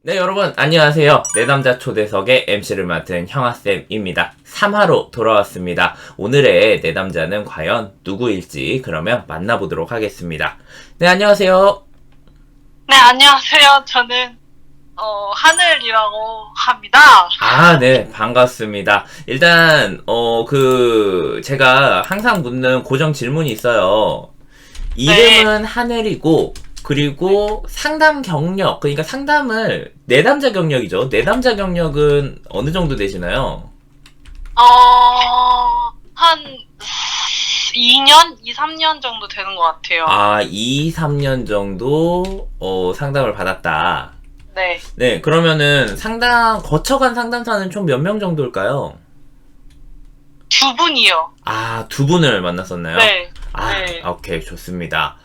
네, 여러분, 안녕하세요. 내남자 초대석의 MC를 맡은 형아쌤입니다. 3화로 돌아왔습니다. 오늘의 내남자는 과연 누구일지 그러면 만나보도록 하겠습니다. 네, 안녕하세요. 네, 안녕하세요. 저는 하늘이라고 합니다. 아, 네, 반갑습니다. 일단, 제가 항상 묻는 고정 질문이 있어요. 네, 이름은 하늘이고, 그리고 상담 경력, 그러니까 상담을, 내담자 경력이죠. 내담자 경력은 어느 정도 되시나요? 한 2년, 2, 3년 정도 되는 것 같아요. 아, 2, 3년 정도, 상담을 받았다. 네, 네, 그러면은 거쳐간 상담사는 총 몇 명 정도일까요? 두 분이요. 아, 두 분을 만났었나요? 네, 아, 네, 오케이, 좋습니다.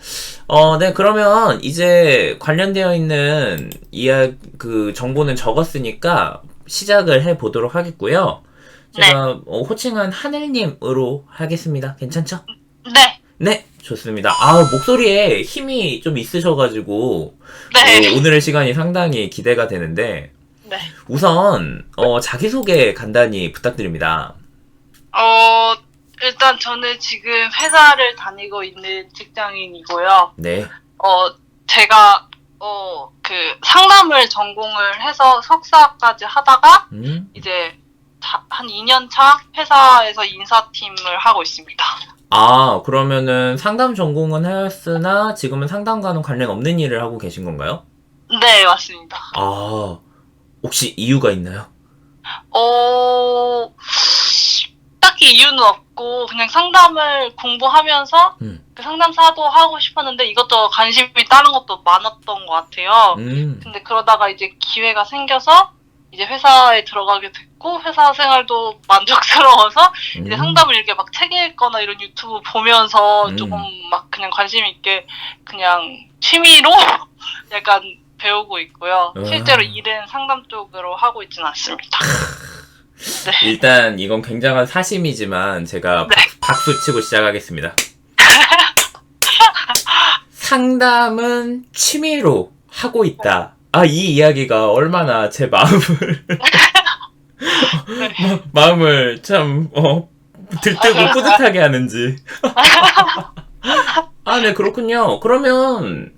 네, 그러면 이제 관련되어 있는 정보는 적었으니까 시작을 해보도록 하겠고요. 네, 제가, 호칭은 하늘님으로 하겠습니다. 괜찮죠? 네, 네, 좋습니다. 아, 목소리에 힘이 좀 있으셔가지고, 네, 오늘의 시간이 상당히 기대가 되는데, 네. 우선, 자기소개 간단히 부탁드립니다. 일단 저는 지금 회사를 다니고 있는 직장인이고요. 네. 제가, 상담을 전공을 해서 석사까지 하다가, 음? 이제 한 2년 차 회사에서 인사팀을 하고 있습니다. 아, 그러면은 상담 전공은 하였으나 지금은 상담과는 관련 없는 일을 하고 계신 건가요? 네, 맞습니다. 아, 혹시 이유가 있나요? 어, 딱히 이유는 없고, 그냥 상담을 공부하면서 음, 그 상담사도 하고 싶었는데 이것도 관심이 다른 것도 많았던 것 같아요. 음, 근데 그러다가 이제 기회가 생겨서 이제 회사에 들어가게 됐고, 회사 생활도 만족스러워서 이제 음, 상담을 이렇게 막 책 읽거나 이런 유튜브 보면서 조금 음. 막 그냥 관심 있게 그냥 취미로 약간 배우고 있고요. 실제로 아, 일은 상담 쪽으로 하고 있지는 않습니다. 네. 일단 이건 굉장한 사심이지만 제가 네. 박수 치고 시작하겠습니다. 상담은 취미로 하고 있다. 아, 이 이야기가 얼마나 제 마음을, 네. 마음을 참, 들뜨고 뿌듯하게 하는지. 아, 네, 그렇군요. 그러면,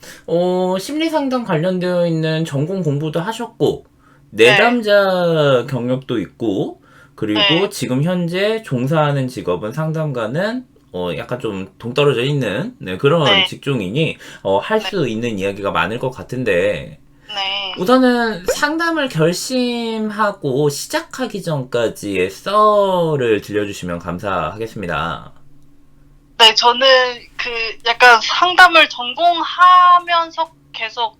심리상담 관련되어 있는 전공 공부도 하셨고, 네. 내담자 경력도 있고, 그리고 네. 지금 현재 종사하는 직업은 상담가는, 약간 좀 동떨어져 있는, 네, 그런 네. 직종이니, 할 네. 수 있는 이야기가 많을 것 같은데, 네. 우선은 상담을 결심하고 시작하기 전까지의 썰을 들려주시면 감사하겠습니다. 네, 저는 약간 상담을 전공하면서 계속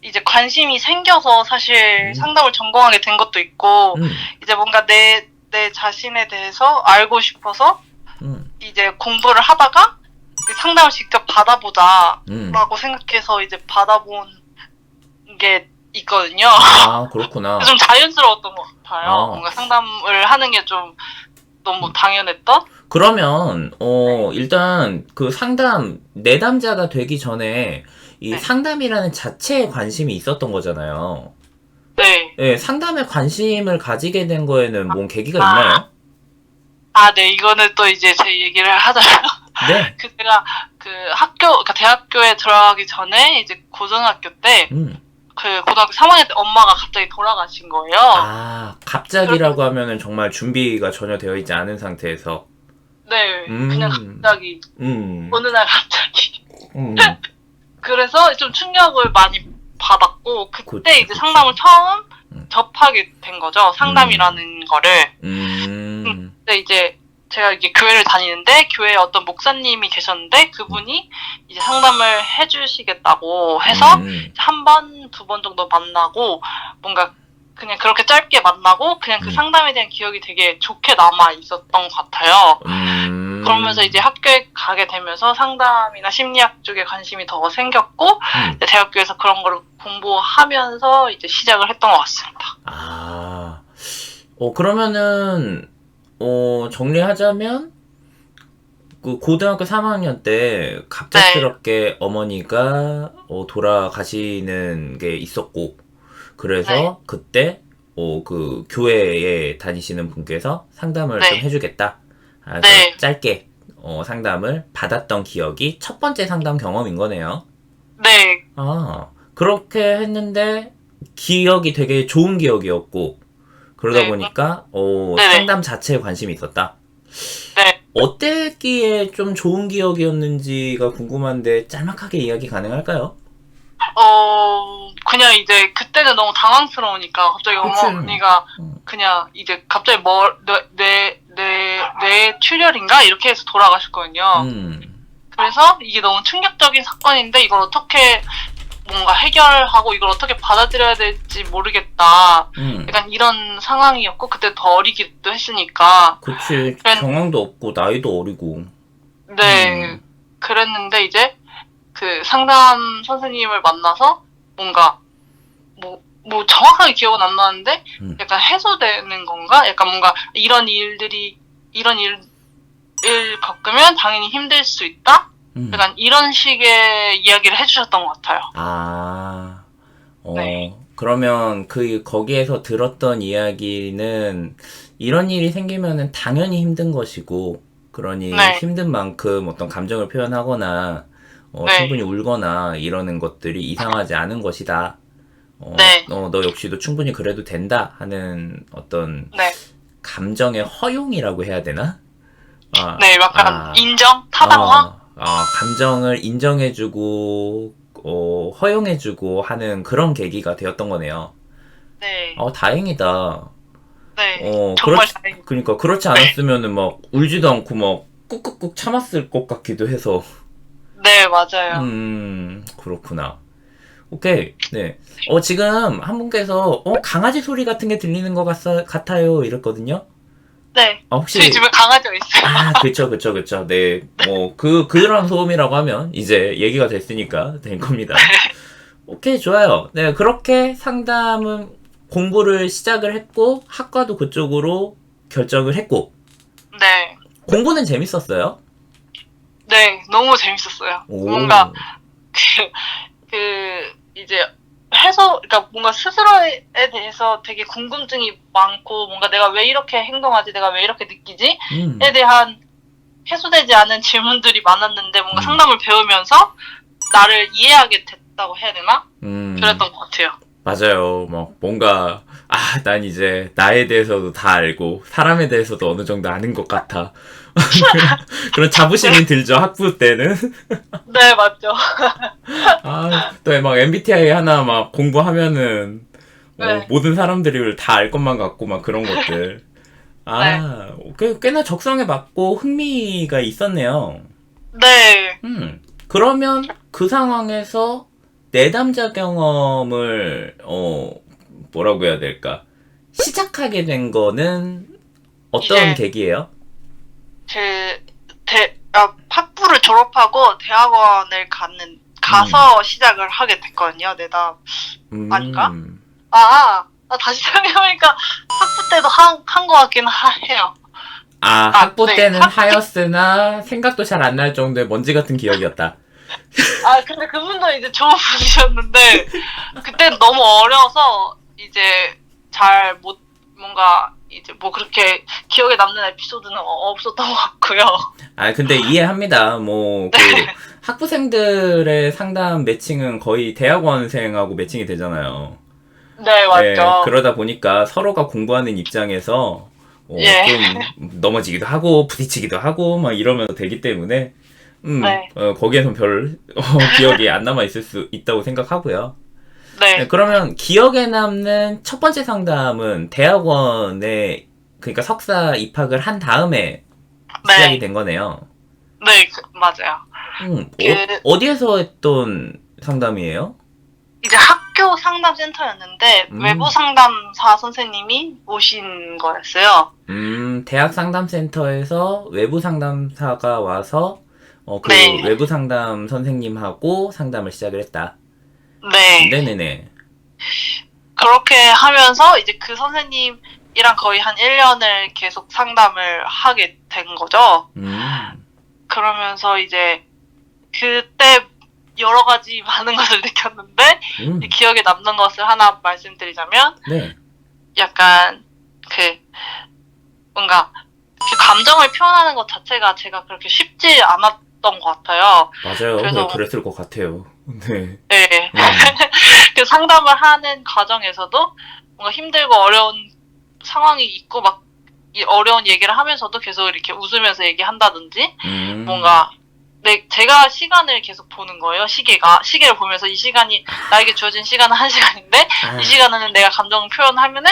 이제 관심이 생겨서 사실 음, 상담을 전공하게 된 것도 있고, 음, 이제 뭔가 내 자신에 대해서 알고 싶어서 음, 이제 공부를 하다가 상담을 직접 음. 받아보자라고 생각해서 이제 받아본 게 있거든요. 아, 그렇구나. 좀 자연스러웠던 것 같아요. 아, 뭔가 상담을 하는 게 좀 너무 당연했던? 그러면, 네. 일단, 그 내담자가 되기 전에, 이 네. 상담이라는 자체에 관심이 있었던 거잖아요. 네. 예, 상담에 관심을 가지게 된 거에는 뭔 계기가 아, 있나요? 네, 이거는 또 이제 제 얘기를 하자면, 네. 제가 그러니까 대학교에 들어가기 전에 이제 고등학교 때, 음. 고등학교 3학년 때 엄마가 갑자기 돌아가신 거예요. 아, 그래, 갑자기라고 하면은 정말 준비가 전혀 되어 있지 않은 상태에서. 네, 그냥 음, 갑자기, 음, 어느 날 갑자기. 음. 그래서 좀 충격을 많이 받았고, 그때 그쵸, 이제 그쵸. 상담을 처음 음, 접하게 된 거죠. 음, 상담이라는 거를. 음, 근데 이제 제가 이게 교회를 다니는데 교회에 어떤 목사님이 계셨는데 그분이 이제 상담을 해주시겠다고 해서 음, 한 번, 두 번 정도 만나고 뭔가 그냥 그렇게 짧게 만나고 그냥 그 음, 상담에 대한 기억이 되게 좋게 남아 있었던 것 같아요. 그러면서 이제 음, 학교에 가게 되면서 상담이나 심리학 쪽에 관심이 더 생겼고 음. 대학교에서 그런 걸 공부하면서 이제 시작을 했던 것 같습니다. 아, 그러면은, 정리하자면, 그 고등학교 3학년 때 네, 갑작스럽게 어머니가 돌아가시는 게 있었고, 그래서 네. 그때 그 교회에 다니시는 분께서 상담을 네. 좀 해주겠다. 그래서 네. 짧게 상담을 받았던 기억이 첫 번째 상담 경험인 거네요. 네. 아, 그렇게 했는데 기억이 되게 좋은 기억이었고 그러다 네. 보니까 네네. 상담 자체에 관심이 있었다. 네. 어땠기에 좀 좋은 기억이었는지가 궁금한데 짤막하게 이야기 가능할까요? 그냥 이제 그때는 너무 당황스러우니까 갑자기 그치. 어머니가 그냥 이제 갑자기 뇌출혈인가? 이렇게 해서 돌아가셨거든요. 음, 그래서 이게 너무 충격적인 사건인데 이걸 어떻게 뭔가 해결하고 이걸 어떻게 받아들여야 될지 모르겠다. 음. 약간 이런 상황이었고 그때 더 어리기도 했으니까. 그치. 그랬, 경황도 없고 나이도 어리고. 네. 그랬는데 이제 그 상담 선생님을 만나서 뭔가 뭐 정확하게 기억은 안 나는데 음. 약간 해소되는 건가? 약간 뭔가 이런 일을 겪으면 당연히 힘들 수 있다? 약간 이런 식의 이야기를 해주셨던 것 같아요. 아, 네. 그러면 거기에서 들었던 이야기는 이런 일이 생기면은 당연히 힘든 것이고, 그러니 네. 힘든 만큼 어떤 감정을 표현하거나, 네. 충분히 울거나 이러는 것들이 이상하지 않은 것이다. 네. 너 역시도 충분히 그래도 된다 하는 어떤 네. 감정의 허용이라고 해야 되나? 아, 네. 약간 아, 인정? 타당화? 감정을 인정해주고, 허용해주고 하는 그런 계기가 되었던 거네요. 네. 다행이다. 네. 정말 다행이다. 그러니까 그렇지 않았으면은 막 울지도 않고 막 꾹꾹꾹 참았을 것 같기도 해서. 네, 맞아요. 그렇구나. 오케이. 네. 지금 한 분께서, 강아지 소리 같은 게 들리는 것 같아요. 이랬거든요. 네. 저희 혹시, 집에 강아지가 있어요. 그쵸. 네. 그런 소음이라고 하면 이제 얘기가 됐으니까 된 겁니다. 오케이, 좋아요. 네, 그렇게 상담은 공부를 시작을 했고, 학과도 그쪽으로 결정을 했고, 네. 공부는 재밌었어요? 네. 너무 재밌었어요. 뭔가 오, 이제 그러니까 뭔가 스스로에 대해서 되게 궁금증이 많고, 뭔가 내가 왜 이렇게 행동하지, 내가 왜 이렇게 느끼지? 에 대한 해소되지 않은 질문들이 많았는데, 뭔가 상담을 배우면서 나를 이해하게 됐다고 해야 되나? 그랬던 것 같아요. 맞아요. 뭔가, 난 이제 나에 대해서도 다 알고, 사람에 대해서도 어느 정도 아는 것 같아. 그런 자부심이 들죠, 학부 때는. 네, 맞죠. 또 막 MBTI 하나 막 공부하면은, 네. 모든 사람들이 다 알 것만 같고, 막 그런 것들. 네. 꽤나 적성에 맞고 흥미가 있었네요. 네. 그러면 그 상황에서 내담자 경험을, 뭐라고 해야 될까? 시작하게 된 거는 어떤 이제 계기예요? 학부를 졸업하고 대학원을 가서 시작을 하게 됐거든요. 내다 아닌가? 음, 다시 생각해보니까 학부 때도 한 것 같긴 해요. 학부 네. 때는 하였으나 생각도 잘 안 날 정도의 먼지 같은 기억이었다. 근데 그분도 이제 좋은 분이셨는데, 그때 너무 어려서, 이제 뭔가, 이제 뭐 그렇게 기억에 남는 에피소드는 없었던 것 같고요. 근데 이해합니다. 학부생들의 상담 매칭은 거의 대학원생하고 매칭이 되잖아요. 네, 예, 맞죠. 그러다 보니까 서로가 공부하는 입장에서 예. 좀 넘어지기도 하고 부딪히기도 하고 막 이러면 되기 때문에 네. 거기에선 별 기억이 안 남아 있을 수 있다고 생각하고요. 네, 네. 그러면 기억에 남는 첫 번째 상담은 대학원에 그러니까 석사 입학을 한 다음에 시작이 네. 된 거네요. 네, 맞아요. 어디에서 했던 상담이에요? 이제 학교 상담센터였는데, 외부 음, 상담사 선생님이 오신 거였어요. 대학 상담센터에서 외부 상담사가 와서 그 네. 외부 상담 선생님하고 상담을 시작을 했다. 네. 네네네. 그렇게 하면서 이제 그 선생님이랑 거의 한 1년을 계속 상담을 하게 된 거죠. 음, 그러면서 이제 그때 여러 가지 많은 것을 느꼈는데 기억에 남는 것을 하나 말씀드리자면 네. 약간 그 뭔가 그 감정을 표현하는 것 자체가 제가 그렇게 쉽지 않았던 것 같아요. 맞아요. 그래서 네, 그랬을 것 같아요. 네. 네. 그 상담을 하는 과정에서도 뭔가 힘들고 어려운 상황이 있고 막 이 어려운 얘기를 하면서도 계속 이렇게 웃으면서 얘기한다든지 뭔가 제가 시간을 계속 보는 거예요. 시계를 보면서 이 시간이 나에게 주어진 시간은 1시간인데 이 시간에는 내가 감정을 표현하면은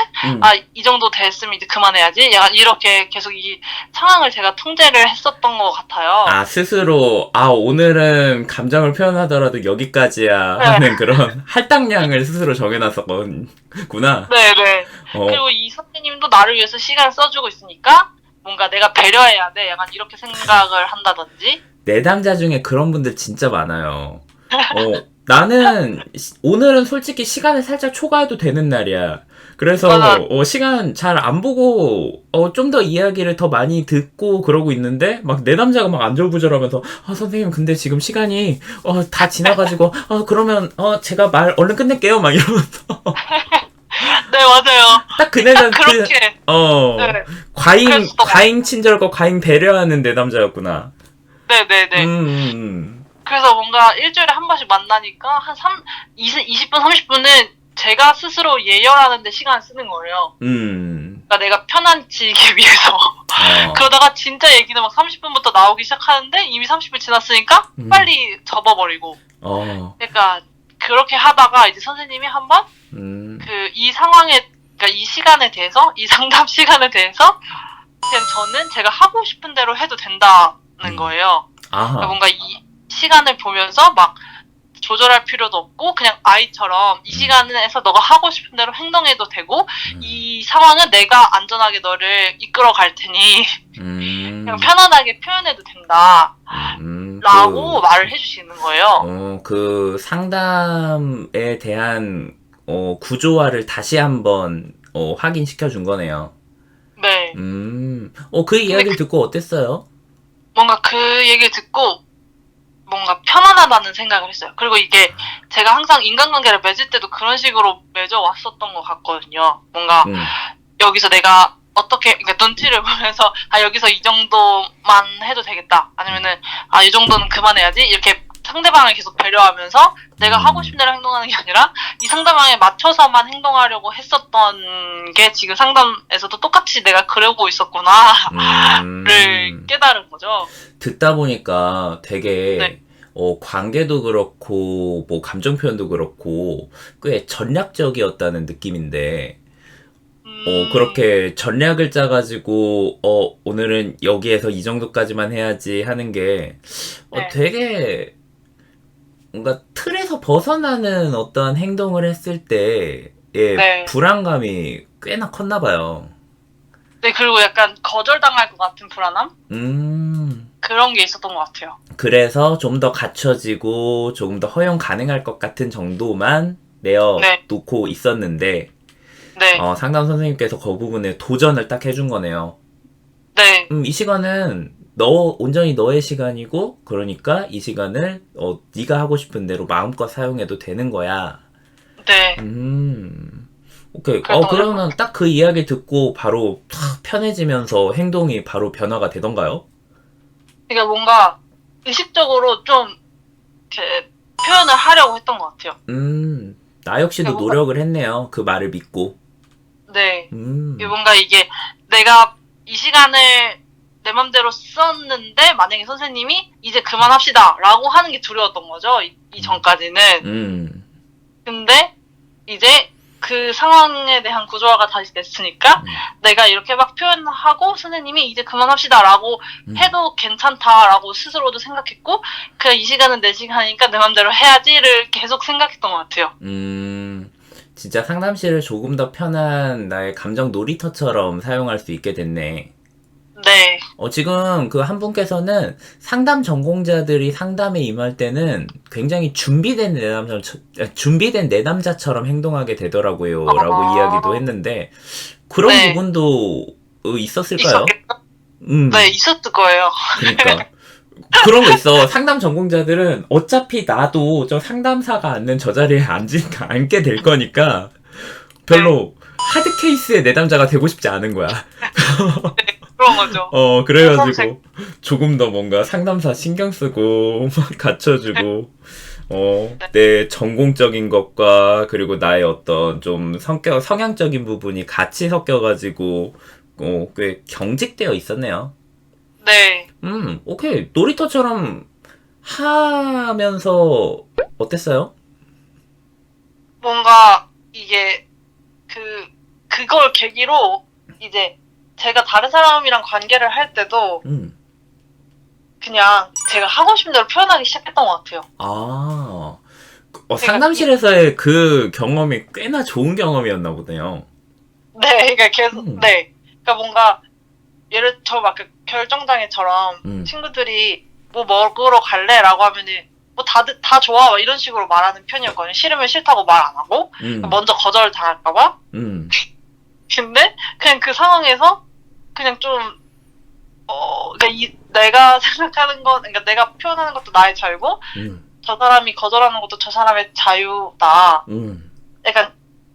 이 정도 됐으면 이제 그만해야지. 약간 이렇게 계속 이 상황을 제가 통제를 했었던 것 같아요. 아, 스스로, 오늘은 감정을 표현하더라도 여기까지야 네. 하는 그런 할당량을 스스로 정해놨었구나. 네네. 그리고 이 선생님도 나를 위해서 시간을 써주고 있으니까 뭔가 내가 배려해야 돼. 약간 이렇게 생각을 한다든지. 내담자 중에 그런 분들 진짜 많아요. 나는 오늘은 솔직히 시간을 살짝 초과해도 되는 날이야. 그래서 시간 잘 안 보고 좀 더 이야기를 더 많이 듣고 그러고 있는데 막 내담자가 막 안절부절하면서 선생님 근데 지금 시간이 다 지나가지고 그러면 제가 말 얼른 끝낼게요 막 이러면서 네, 맞아요. 딱 그네는 그렇게 네. 과잉 친절과 과잉 배려하는 내담자였구나. 네네네. 그래서 뭔가 일주일에 한 번씩 만나니까 한 20분, 30분은 제가 스스로 예열하는 데 시간을 쓰는 거예요. 그러니까 내가 편안해지기 위해서. 그러다가 진짜 얘기는 막 30분부터 나오기 시작하는데 이미 30분 지났으니까 빨리 접어버리고. 그러니까 그렇게 하다가 이제 선생님이 한번 이 상황에, 그러니까 이 시간에 대해서, 이 상담 시간에 대해서 그냥 저는 제가 하고 싶은 대로 해도 된다는 거예요. 그러니까 뭔가 이 시간을 보면서 막 조절할 필요도 없고 그냥 아이처럼 이 시간에서 너가 하고 싶은 대로 행동해도 되고 이 상황은 내가 안전하게 너를 이끌어 갈 테니 그냥 편안하게 표현해도 된다 라고 말을 해주시는 거예요. 그 상담에 대한 구조화를 다시 한번 확인시켜 준 거네요. 네. 그 이야기를 듣고 어땠어요? 뭔가 그 얘기를 듣고 뭔가 편안하다는 생각을 했어요. 그리고 이게 제가 항상 인간관계를 맺을 때도 그런 식으로 맺어왔었던 것 같거든요. 뭔가 여기서 내가 어떻게, 그러니까 눈치를 보면서 여기서 이 정도만 해도 되겠다. 아니면은 이 정도는 그만해야지. 이렇게 상대방을 계속 배려하면서 내가 하고 싶은 대로 행동하는 게 아니라 이 상대방에 맞춰서만 행동하려고 했었던 게 지금 상담에서도 똑같이 내가 그러고 있었구나를 깨달은 거죠. 듣다 보니까 되게 관계도 그렇고 뭐 감정 표현도 그렇고 꽤 전략적이었다는 느낌인데 그렇게 전략을 짜가지고 오늘은 여기에서 이 정도까지만 해야지 하는 게 되게 뭔가 틀에서 벗어나는 어떤 행동을 했을 때의 불안감이 꽤나 컸나 봐요. 네, 그리고 약간 거절당할 것 같은 불안함? 그런 게 있었던 것 같아요. 그래서 좀 더 갖춰지고 조금 더 허용 가능할 것 같은 정도만 내어놓고 있었는데 상담 선생님께서 그 부분에 도전을 딱 해준 거네요. 네. 이 시간은 온전히 너의 시간이고 그러니까 이 시간을 네가 하고 싶은 대로 마음껏 사용해도 되는 거야. 네. 오케이. 그러면 딱 그 이야기 듣고 바로 탁 편해지면서 행동이 바로 변화가 되던가요? 그러니까 뭔가 의식적으로 좀 이렇게 표현을 하려고 했던 것 같아요. 나 역시도 노력을 했네요. 그 말을 믿고. 네. 뭔가 이게 내가 이 시간을 내 맘대로 썼는데 만약에 선생님이 이제 그만합시다 라고 하는 게 두려웠던 거죠. 이 전까지는. 근데 이제 그 상황에 대한 구조화가 다시 됐으니까 내가 이렇게 막 표현하고 선생님이 이제 그만합시다 라고 해도 괜찮다라고 스스로도 생각했고 그냥 이 시간은 내 시간이니까 내 맘대로 해야지를 계속 생각했던 것 같아요. 진짜 상담실을 조금 더 편한 나의 감정 놀이터처럼 사용할 수 있게 됐네. 네. 지금 그 한 분께서는 상담 전공자들이 상담에 임할 때는 굉장히 준비된 내담자처럼 행동하게 되더라고요. 라고 이야기도 했는데, 그런 부분도 있었을까요? 네, 있었을 거예요. 그러니까. 그런 거 있어. 상담 전공자들은 어차피 나도 저 상담사가 앉는 저 자리에 앉게 될 거니까 별로 하드 케이스의 내담자가 되고 싶지 않은 거야. 그런 거죠. 그래가지고 조금 더 뭔가 상담사 신경 쓰고 막 갖춰주고 내 전공적인 것과 그리고 나의 어떤 좀 성향적인 부분이 같이 섞여가지고 꽤 경직되어 있었네요. 네. 오케이. 놀이터처럼 하면서 어땠어요? 뭔가 이게 그걸 계기로 이제 제가 다른 사람이랑 관계를 할 때도 그냥 제가 하고 싶은 대로 표현하기 시작했던 것 같아요. 아, 상담실에서의 그 경험이 꽤나 좋은 경험이었나 보네요. 네, 그러니까 계속, 네. 그러니까 뭔가, 저 막 결정장애처럼 친구들이 뭐 먹으러 갈래? 라고 하면은, 뭐 다 좋아. 이런 식으로 말하는 편이었거든요. 싫으면 싫다고 말 안 하고, 먼저 거절 당할까봐. 근데, 그냥 그 상황에서, 그냥 좀, 그러니까 내가 생각하는 건, 그러니까 내가 표현하는 것도 나의 자유고, 저 사람이 거절하는 것도 저 사람의 자유다. 약간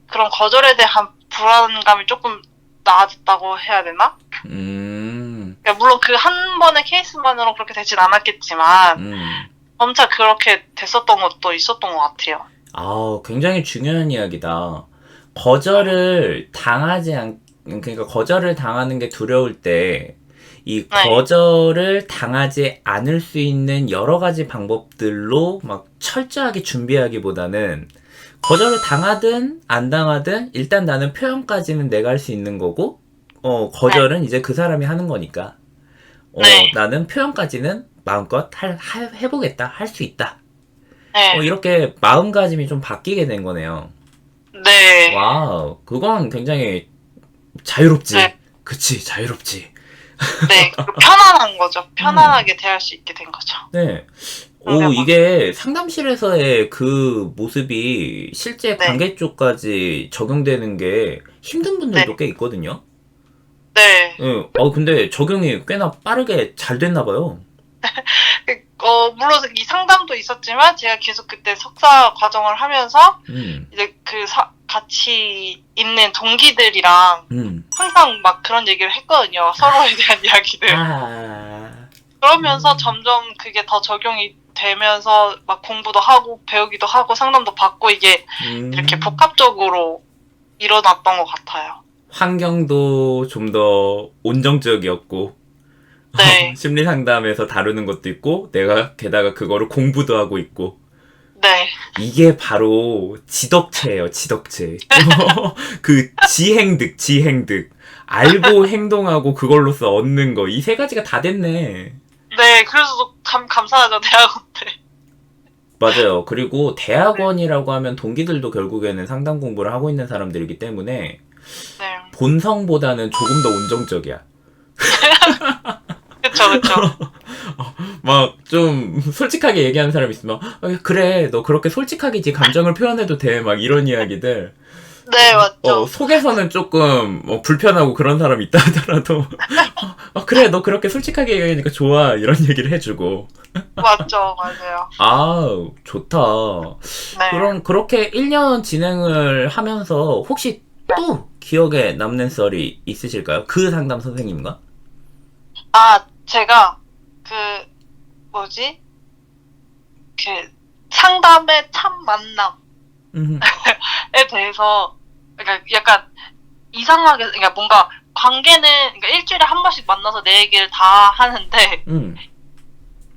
그런 거절에 대한 불안감이 조금 나아졌다고 해야 되나? 그러니까 물론 그 한 번의 케이스만으로 그렇게 되진 않았겠지만 점차 그렇게 됐었던 것도 있었던 것 같아요. 굉장히 중요한 이야기다. 그러니까 거절을 당하는 게 두려울 때 이 거절을 당하지 않을 수 있는 여러 가지 방법들로 막 철저하게 준비하기보다는 거절을 당하든 안 당하든 일단 나는 표현까지는 내가 할 수 있는 거고 거절은 이제 그 사람이 하는 거니까 나는 표현까지는 마음껏 해보겠다. 할 수 있다. 이렇게 마음가짐이 좀 바뀌게 된 거네요. 네. 와우, 그건 굉장히 자유롭지. 네. 그치, 자유롭지. 네, 편안한 거죠. 편안하게 대할 수 있게 된 거죠. 네. 이게 상담실에서의 그 모습이 실제 관계 쪽까지 적용되는 게 힘든 분들도 꽤 있거든요. 네. 근데 적용이 꽤나 빠르게 잘 됐나 봐요. 물론 이 상담도 있었지만 제가 계속 그때 석사 과정을 하면서 이제 같이 있는 동기들이랑 항상 막 그런 얘기를 했거든요. 서로에 대한 이야기들. 그러면서 점점 그게 더 적용이 되면서 막 공부도 하고 배우기도 하고 상담도 받고 이게 이렇게 복합적으로 일어났던 것 같아요. 환경도 좀 더 온정적이었고 네. 심리 상담에서 다루는 것도 있고 내가 게다가 그거를 공부도 하고 있고 네. 이게 바로 지덕체예요, 지덕체. 그 지행득. 알고 행동하고 그걸로써 얻는 거. 이 세 가지가 다 됐네. 네, 그래서 감사하죠, 대학원 때. 맞아요. 그리고 대학원이라고 하면 동기들도 결국에는 상담 공부를 하고 있는 사람들이기 때문에 네. 본성보다는 조금 더 온정적이야. 그쵸. 막 좀 솔직하게 얘기하는 사람 있으면 그래 너 그렇게 솔직하게 감정을 표현해도 돼 막 이런 이야기들. 네, 맞죠. 속에서는 조금 불편하고 그런 사람 있다 하더라도 그래 너 그렇게 솔직하게 얘기하니까 좋아 이런 얘기를 해주고. 맞죠, 맞아요. 좋다. 네. 그렇게 1년 진행을 하면서 혹시 또 기억에 남는 썰이 있으실까요? 그 상담 선생님과? 제가 상담의 참 만남에 대해서, 그러니까 약간 이상하게, 그러니까 뭔가 관계는, 그러니까 일주일에 한 번씩 만나서 내 얘기를 다 하는데,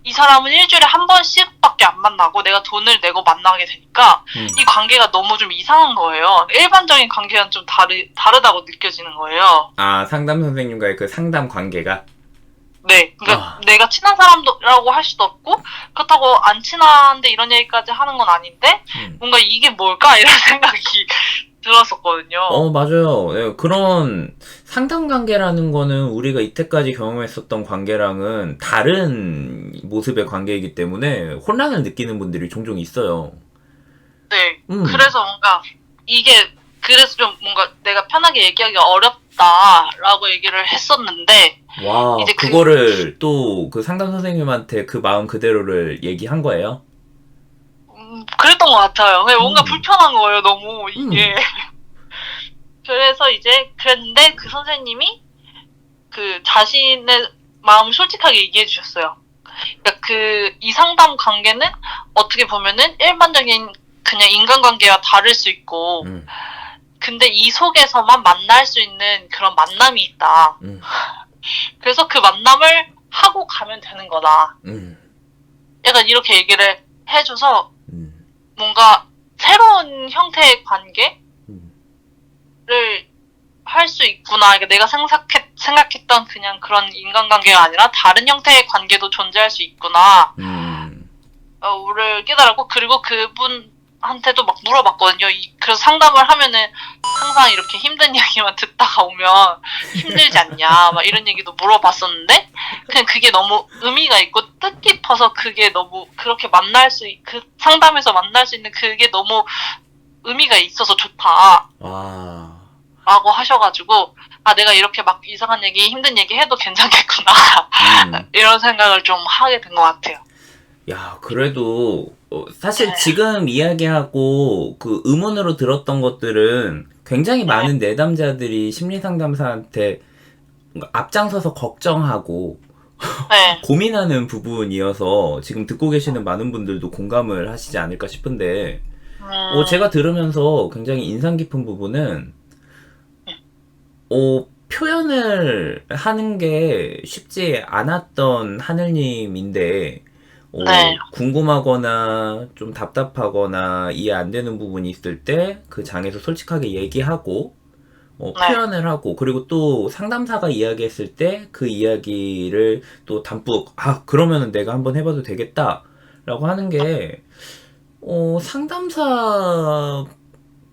이 사람은 일주일에 한 번씩밖에 안 만나고 내가 돈을 내고 만나게 되니까 이 관계가 너무 좀 이상한 거예요. 일반적인 관계랑 좀 다르다고 느껴지는 거예요. 상담 선생님과의 그 상담 관계가? 네. 그러니까 내가 친한 사람이라고 할 수도 없고 그렇다고 안 친한데 이런 얘기까지 하는 건 아닌데 뭔가 이게 뭘까? 이런 생각이 들었었거든요. 맞아요. 네, 그런 상담 관계라는 거는 우리가 이때까지 경험했었던 관계랑은 다른 모습의 관계이기 때문에 혼란을 느끼는 분들이 종종 있어요. 네. 그래서 뭔가 그래서 좀 뭔가 내가 편하게 얘기하기가 어렵다라고 얘기를 했었는데 와, 이제 그거를 또 그 상담 선생님한테 그 마음 그대로를 얘기한 거예요? 그랬던 것 같아요. 그냥 뭔가 음, 불편한 거예요, 너무 이게. 음, 그래서 이제 그랬는데 그 선생님이 그 자신의 마음을 솔직하게 얘기해 주셨어요. 그러니까 그 이 상담 관계는 어떻게 보면은 일반적인 그냥 인간관계와 다를 수 있고, 음, 근데 이 속에서만 만날 수 있는 그런 만남이 있다. 음, 그래서 그 만남을 하고 가면 되는 거다. 음, 약간 이렇게 얘기를 해줘서 음, 뭔가 새로운 형태의 관계를 음, 할 수 있구나. 그러니까 내가 생각했던 그냥 그런 인간관계가 아니라 다른 형태의 관계도 존재할 수 있구나. 음, 를 깨달았고, 그리고 그분한테도 막 물어봤거든요. 그래서 상담을 하면은 항상 이렇게 힘든 이야기만 듣다가 오면 힘들지 않냐, 막 이런 얘기도 물어봤었는데, 그냥 그게 너무 의미가 있고 뜻깊어서 그게 너무 그렇게 그 상담에서 만날 수 있는 그게 너무 의미가 있어서 좋다. 와, 라고 하셔가지고, 아, 내가 이렇게 막 이상한 얘기, 힘든 얘기 해도 괜찮겠구나. 음. 이런 생각을 좀 하게 된 것 같아요. 야, 그래도, 사실 네. 지금 이야기하고 그 의문으로 들었던 것들은 굉장히 네. 많은 내담자들이 심리상담사한테 앞장서서 걱정하고 네. 고민하는 부분이어서 지금 듣고 계시는 많은 분들도 공감을 하시지 않을까 싶은데, 제가 들으면서 굉장히 인상 깊은 부분은, 표현을 하는 게 쉽지 않았던 하늘님인데, 네. 궁금하거나 좀 답답하거나 이해 안 되는 부분이 있을 때 그 장에서 솔직하게 얘기하고, 네. 표현을 하고, 그리고 또 상담사가 이야기했을 때 그 이야기를 또 담뿍, 아, 그러면은 내가 한번 해봐도 되겠다. 라고 하는 게, 상담사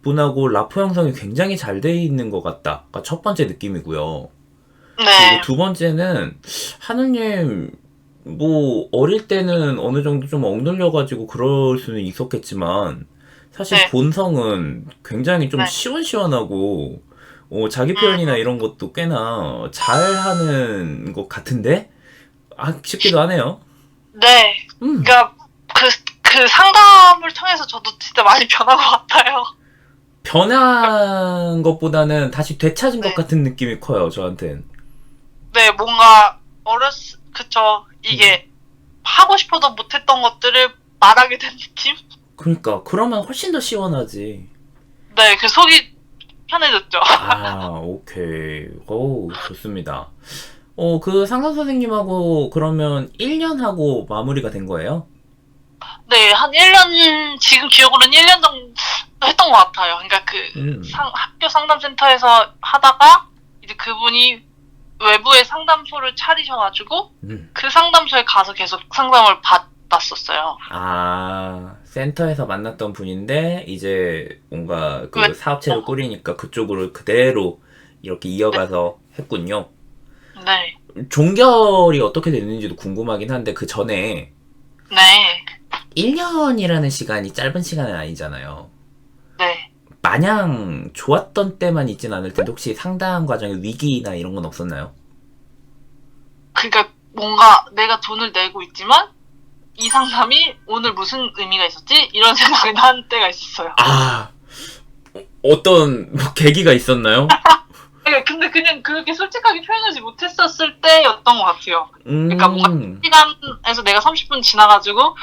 분하고 라포 형성이 굉장히 잘 돼 있는 것 같다. 가 첫 번째 느낌이고요. 그리고 네. 두 번째는, 하느님, 뭐, 어릴 때는 어느 정도 좀 억눌려가지고 그럴 수는 있었겠지만, 사실 네. 본성은 굉장히 좀 네. 시원시원하고, 자기 표현이나 음, 이런 것도 꽤나 잘하는 것 같은데? 아, 싶기도 하네요. 네. 음, 그러니까 그 상담을 통해서 저도 진짜 많이 변한 것 같아요. 변한 것보다는 다시 되찾은 것 네. 같은 느낌이 커요, 저한텐. 네, 뭔가 그쵸. 음. 이게 하고 싶어도 못했던 것들을 말하게 된 느낌? 그러니까, 그러면 훨씬 더 시원하지. 네, 그 속이 편해졌죠. 아, 오케이. 오, 좋습니다. 그 상담 선생님하고 그러면 1년 하고 마무리가 된 거예요? 네, 한 1년, 지금 기억으로는 1년 정도 했던 것 같아요. 그러니까 음, 학교 상담센터에서 하다가, 이제 그분이 외부에 상담소를 차리셔가지고, 음. 그 상담소에 가서 계속 상담을 받았었어요. 아, 센터에서 만났던 분인데, 이제 뭔가 왜, 그 사업체를 꾸리니까 그쪽으로 그대로 이렇게 이어가서 했군요. 네, 종결이 어떻게 됐는지도 궁금하긴 한데, 그 전에 네, 1년이라는 시간이 짧은 시간은 아니잖아요. 네. 마냥 좋았던 때만 있진 않을 텐데, 혹시 상담 과정에 위기나 이런 건 없었나요? 그러니까 뭔가 내가 돈을 내고 있지만, 이 상담이 오늘 무슨 의미가 있었지? 이런 생각이 난 때가 있었어요. 아, 어떤 뭐 계기가 있었나요? 그러니까 근데 그냥 그렇게 솔직하게 표현하지 못했었을 때였던 것 같아요. 그러니까 뭔가 음, 시간에서 내가 30분 지나가지고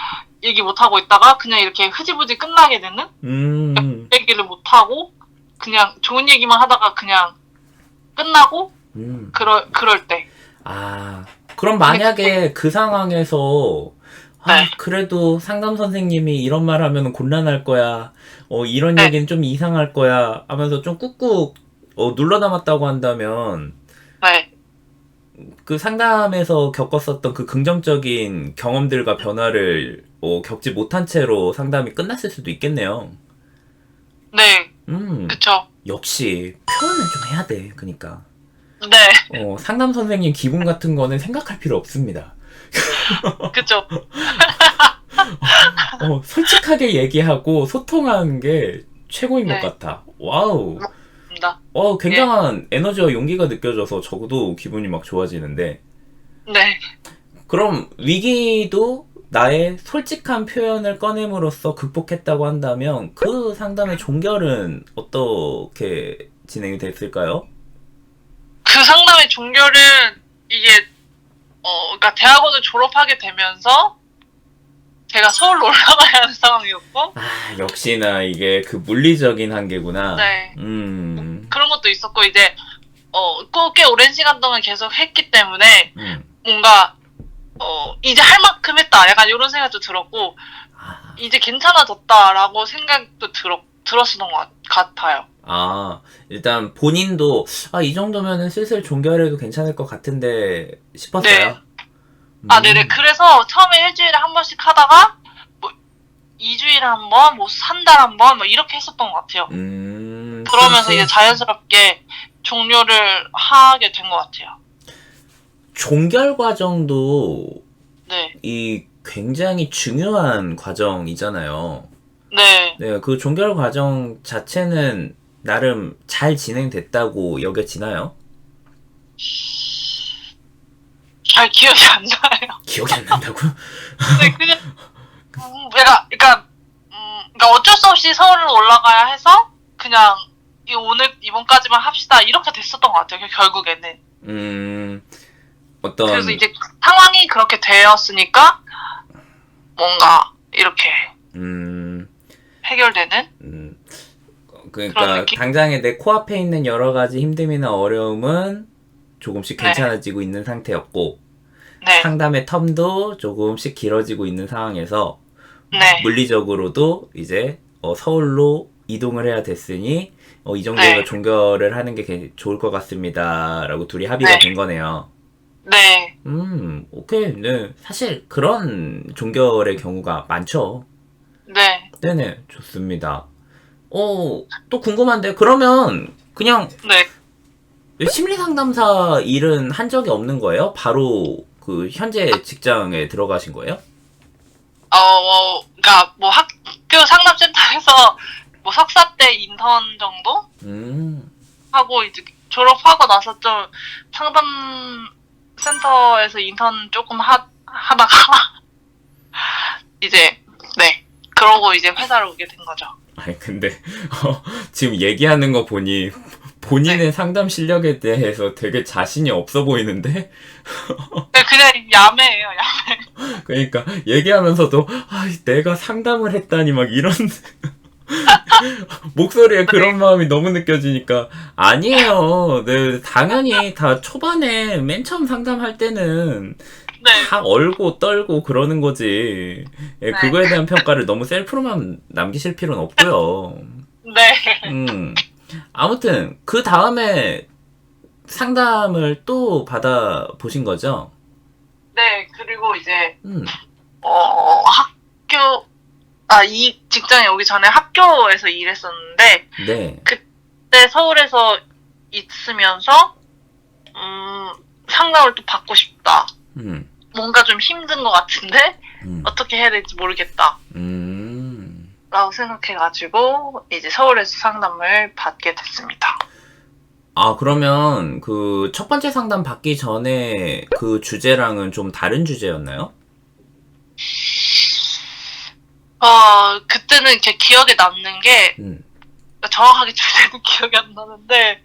얘기 못하고 있다가 그냥 이렇게 흐지부지 끝나게 되는? 음, 얘기를 못하고 그냥 좋은 얘기만 하다가 그냥 끝나고 음. 그럴 때. 아, 그럼 근데 그때, 만약에 그 상황에서, 네, 그래도 상담 선생님이 이런 말 하면 곤란할 거야. 이런 네, 얘기는 좀 이상할 거야. 하면서 좀 꾹꾹, 눌러 담았다고 한다면, 네. 그 상담에서 겪었었던 그 긍정적인 경험들과 변화를, 겪지 못한 채로 상담이 끝났을 수도 있겠네요. 네, 음, 그쵸. 역시, 표현은 좀 해야 돼. 그니까. 네, 상담 선생님 기분 같은 거는 생각할 필요 없습니다. 그쵸. 솔직하게 얘기하고 소통하는 게 최고인 것 네, 같아. 와우. 감사합니다. 굉장한 에너지와 용기가 느껴져서 저도 기분이 막 좋아지는데. 네. 그럼 위기도 나의 솔직한 표현을 꺼냄으로써 극복했다고 한다면 그 상담의 종결은 어떻게 진행이 됐을까요? 그 상담의 종결은 이게 그러니까 대학원을 졸업하게 되면서 제가 서울로 올라가야 하는 상황이었고. 역시나 이게 그 물리적인 한계구나. 네. 그런 것도 있었고 이제 꽤 오랜 시간 동안 계속 했기 때문에 뭔가 이제 할 만큼 했다. 약간 이런 생각도 들었고 이제 괜찮아졌다라고 생각도 들었었던 것 같아요. 일단 본인도 이 정도면은 슬슬 종결해도 괜찮을 것 같은데 싶었어요? 네. 네네. 그래서 처음에 일주일에 한 번씩 하다가 뭐 2주일에 한 번, 뭐 3달 한 번, 뭐 이렇게 했었던 것 같아요. 그러면서 이제 자연스럽게 종료를 하게 된 것 같아요. 종결 과정도 네. 이 굉장히 중요한 과정이잖아요. 네. 네, 그 종결 과정 자체는 나름 잘 진행됐다고 여겨지나요? 잘 기억이 안 나요. 기억이 안 난다고요? 네, 그냥 그러니까 어쩔 수 없이 서울로 올라가야 해서 그냥 이번까지만 합시다 이렇게 됐었던 것 같아요. 결국에는. 그래서 이제 상황이 그렇게 되었으니까 뭔가 이렇게 해결되는. 그러니까 당장에 내 코앞에 있는 여러 가지 힘듦이나 어려움은 조금씩 괜찮아지고 있는 상태였고, 상담의 텀도 조금씩 길어지고 있는 상황에서 물리적으로도 이제 서울로 이동을 해야 됐으니 이 정도에서 종결을 하는 게 좋을 것 같습니다 라고 둘이 합의가 된 거네요. 네. 오케이. 네. 사실 그런 종결의 경우가 많죠. 네. 네네. 좋습니다. 또 궁금한데, 그러면 그냥 심리상담사 일은 한 적이 없는 거예요? 바로 그 현재 직장에 들어가신 거예요? 그러니까 뭐 학교 상담센터에서 뭐 석사 때 인턴 정도 하고 이제 졸업하고 나서 좀 상담 센터에서 인턴 조금 하다가 이제 그러고 이제 회사를 오게 된 거죠. 아니 근데 지금 얘기하는 거 보니 본인의 상담 실력에 대해서 되게 자신이 없어 보이는데? 그냥 야매예요, 야매. 그러니까 얘기하면서도 내가 상담을 했다니 막 이런 목소리에 그런 마음이 너무 느껴지니까 아니에요. 네, 당연히 다 초반에 맨 처음 상담할 때는 다 얼고 떨고 그러는 거지. 그거에 대한 평가를 너무 셀프로만 남기실 필요는 없고요. 네. 아무튼 그 다음에 상담을 또 받아보신 거죠? 네. 그리고 이제 이 직장에 오기 전에 학교에서 일했었는데 그때 서울에서 있으면서 상담을 또 받고 싶다. 뭔가 좀 힘든 것 같은데 어떻게 해야 될지 모르겠다. 라고 생각해가지고 이제 서울에서 상담을 받게 됐습니다. 그러면 그 첫 번째 상담 받기 전에 그 주제랑은 좀 다른 주제였나요? 그때는 이렇게 기억에 남는 게 정확하게 주제는 기억이 안 나는데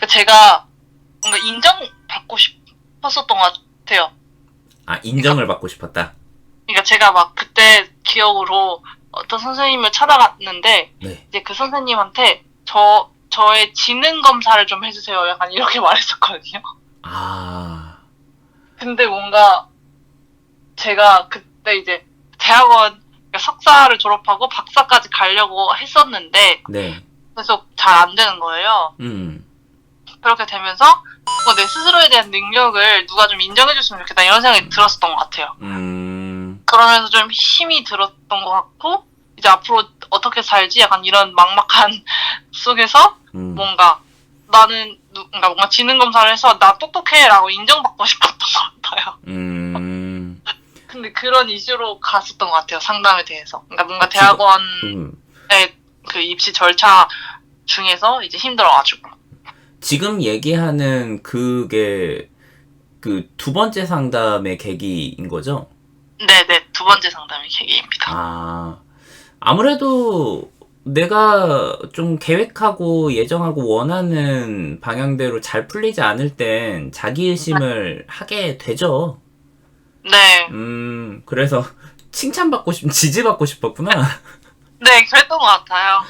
제가 뭔가 인정받고 싶었었던 것 같아요. 인정을 받고 싶었다? 그러니까 제가 막 그때 기억으로 어떤 선생님을 찾아갔는데 이제 그 선생님한테 저의 지능 검사를 좀 해주세요. 약간 이렇게 말했었거든요. 근데 뭔가 제가 그때 이제 대학원 석사를 졸업하고 박사까지 가려고 했었는데 계속 잘 안 되는 거예요. 그렇게 되면서 내 스스로에 대한 능력을 누가 좀 인정해줬으면 좋겠다 이런 생각이 들었었던 것 같아요. 그러면서 좀 힘이 들었던 것 같고 이제 앞으로 어떻게 살지 약간 이런 막막한 속에서 뭔가 나는 그러니까 뭔가 지능 검사를 해서 나 똑똑해라고 인정받고 싶었던 것 같아요. 근데 그런 이슈로 갔었던 것 같아요. 상담에 대해서. 그러니까 뭔가 대학원에 그 입시 절차 중에서 이제 힘들어가지고. 지금 얘기하는 그게 그 두 번째 상담의 계기인 거죠? 네네, 두 번째 상담이 계기입니다. 아, 아무래도 내가 좀 계획하고 예정하고 원하는 방향대로 잘 풀리지 않을 땐 자기의심을 하게 되죠. 네, 그래서 지지받고 싶었구나. 네, 그랬던 것 같아요.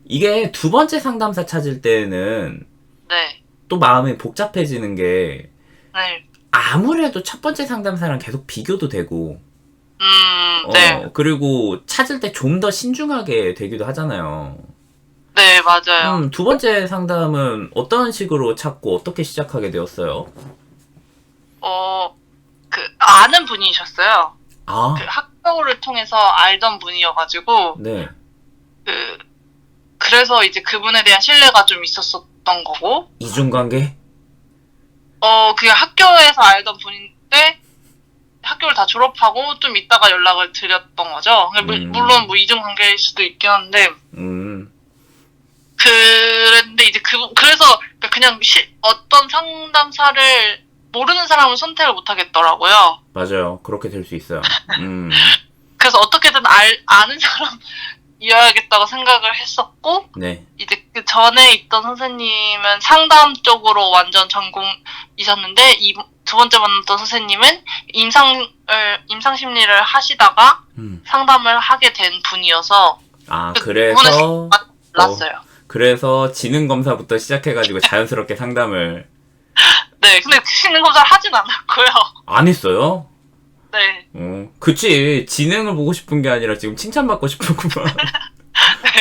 이게 두 번째 상담사 찾을 때는 네, 또 마음이 복잡해지는 게 네, 아무래도 첫 번째 상담사랑 계속 비교도 되고, 네, 그리고 찾을 때 좀 더 신중하게 되기도 하잖아요. 네, 맞아요. 두 번째 상담은 어떤 식으로 찾고 어떻게 시작하게 되었어요? 아는 분이셨어요. 아, 그 학교를 통해서 알던 분이어가지고, 네. 그래서 이제 그분에 대한 신뢰가 좀 있었었던 거고, 이중관계? 그 학교에서 알던 분인데, 학교를 다 졸업하고 좀 있다가 연락을 드렸던 거죠. 물론 뭐 이중 관계일 수도 있긴 한데, 그런데 이제 그래서 그냥 어떤 상담사를 모르는 사람은 선택을 못 하겠더라고요. 맞아요. 그렇게 될 수 있어요. 그래서 어떻게든 아는 사람이어야겠다고 생각을 했었고, 네. 이제 그 전에 있던 선생님은 상담 쪽으로 완전 전공이셨는데, 두 번째 만났던 선생님은 임상심리를 하시다가 상담을 하게 된 분이어서, 그래서 몰랐어요. 그래서 지능검사부터 시작해가지고 자연스럽게 상담을. 네, 근데 지능검사를 하진 않았고요. 안 했어요? 네. 그치. 지능을 보고 싶은 게 아니라 지금 칭찬받고 싶었구만. 네.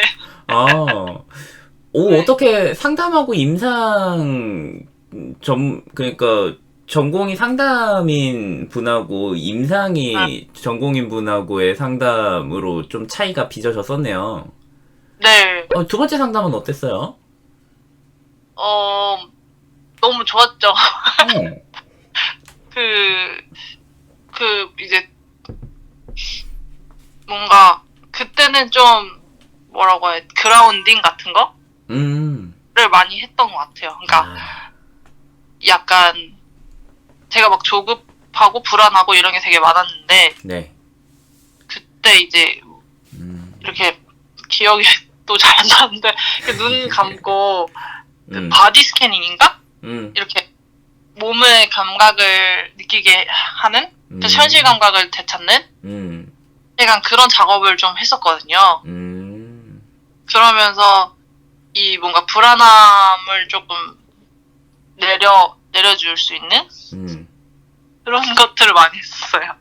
네. 어떻게 상담하고 그러니까 전공이 상담인 분하고 임상이 전공인 분하고의 상담으로 좀 차이가 빚어졌었네요. 네. 두 번째 상담은 어땠어요? 너무 좋았죠. 네. 이제, 뭔가, 그때는 좀, 뭐라고 해야, 그라운딩 같은 거를 많이 했던 것 같아요. 그러니까, 약간, 제가 막 조급하고 불안하고 이런 게 되게 많았는데, 네. 그때 이제, 이렇게, 기억이 또 잘 안 나는데, 눈 감고, 바디 스캐닝인가? 이렇게, 몸의 감각을 느끼게 하는, 현실 감각을 되찾는, 약간 그런 작업을 좀 했었거든요. 그러면서 이 뭔가 불안함을 조금 내려줄 수 있는 그런 것들을 많이 했었어요.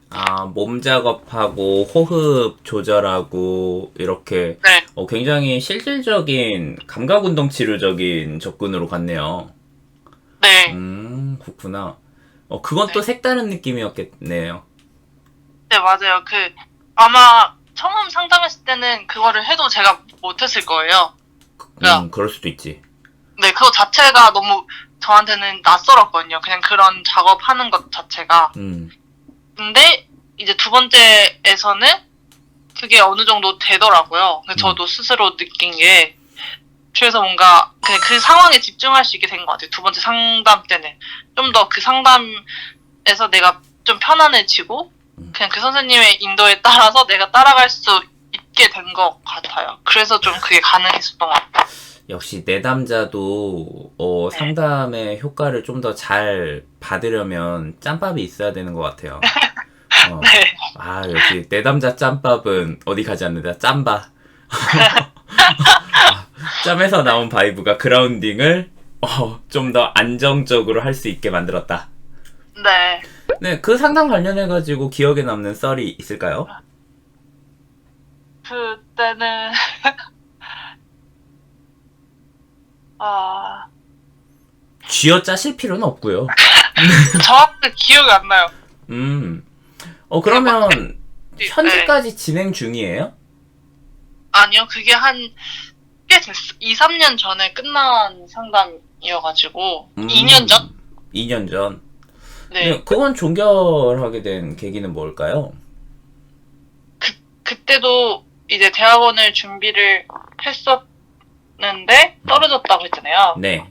몸 작업하고 호흡 조절하고 이렇게. 네. 굉장히 실질적인 감각운동 치료적인 접근으로 갔네요. 네. 그렇구나. 그건 또 색다른 느낌이었겠네요. 네, 맞아요. 아마 처음 상담했을 때는 그거를 해도 제가 못했을 거예요. 그럴 수도 있지. 네, 그거 자체가 너무 저한테는 낯설었거든요. 그냥 그런 작업하는 것 자체가. 근데 이제 두 번째에서는 그게 어느 정도 되더라고요. 저도 스스로 느낀 게. 그래서 뭔가 그냥 그 상황에 집중할 수 있게 된 것 같아요. 두 번째 상담 때는. 좀 더 그 상담에서 내가 좀 편안해지고 그냥 그 선생님의 인도에 따라서 내가 따라갈 수 있게 된 것 같아요. 그래서 좀 그게 가능했었던 것 같아요. 역시 내담자도 상담의 효과를 좀 더 잘 받으려면 짬밥이 있어야 되는 것 같아요. 네. 역시 내담자 짬밥은 어디 가지 않는다. 짬바. 짬에서 나온 바이브가 그라운딩을 좀 더 안정적으로 할 수 있게 만들었다. 네. 네, 그 상담 관련해가지고 기억에 남는 썰이 있을까요? 그때는 쥐어 짜실 필요는 없고요. 정확히 기억이 안 나요. 그러면 현재까지 진행 중이에요? 아니요, 그게 꽤 됐어. 2, 3년 전에 끝난 상담이어가지고 2년 전? 2년 전. 네. 네, 그건 종결하게 된 계기는 뭘까요? 그때도 이제 대학원을 준비를 했었는데 떨어졌다고 했잖아요. 네.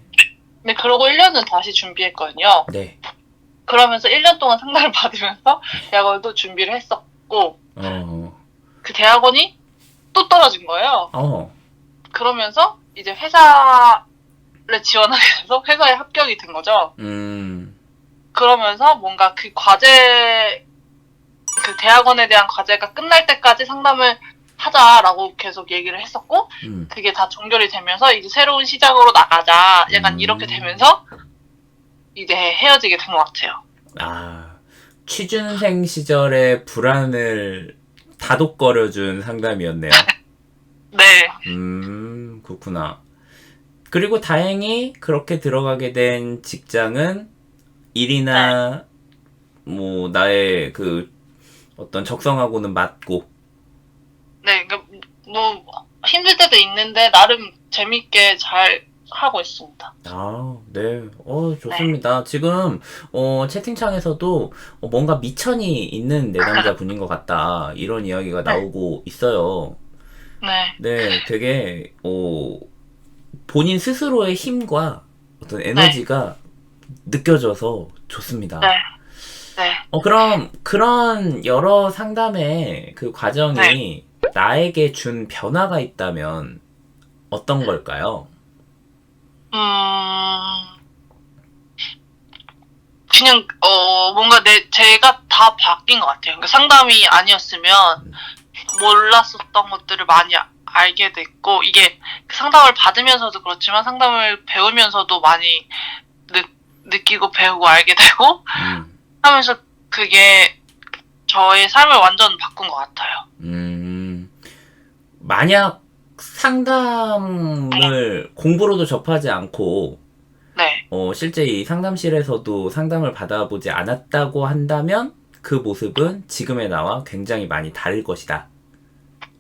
근데 그러고 1년은 다시 준비했거든요. 네. 그러면서 1년 동안 상담을 받으면서 대학원도 준비를 했었고 그 대학원이 또 떨어진 거예요. 그러면서 이제 회사를 지원하게 돼서 회사에 합격이 된 거죠. 그러면서 뭔가 그 과제, 그 대학원에 대한 과제가 끝날 때까지 상담을 하자라고 계속 얘기를 했었고, 그게 다 종결이 되면서 이제 새로운 시작으로 나가자. 약간 이렇게 되면서 이제 헤어지게 된 것 같아요. 아, 취준생 시절의 불안을 다독거려준 상담이었네요. 네. 그렇구나. 그리고 다행히 그렇게 들어가게 된 직장은 일이나 뭐 나의 그 어떤 적성하고는 맞고. 네, 뭐 힘들 때도 있는데 나름 재밌게 잘 하고 있습니다. 아, 네. 좋습니다. 지금 채팅창에서도 뭔가 미천이 있는 내담자 분인 것 같다. 이런 이야기가 나오고 있어요. 네. 네, 되게 본인 스스로의 힘과 어떤 에너지가 느껴져서 좋습니다. 네. 네. 그럼 그런 여러 상담의 그 과정이 나에게 준 변화가 있다면 어떤 걸까요? 그냥 뭔가 제가 다 바뀐 것 같아요. 그러니까 상담이 아니었으면 몰랐었던 것들을 많이 알게 됐고, 이게 상담을 받으면서도 그렇지만 상담을 배우면서도 많이 느끼고 배우고 알게 되고 하면서 그게 저의 삶을 완전 바꾼 것 같아요. 만약 상담을 공부로도 접하지 않고 네. 실제 이 상담실에서도 상담을 받아보지 않았다고 한다면 그 모습은 지금의 나와 굉장히 많이 다를 것이다.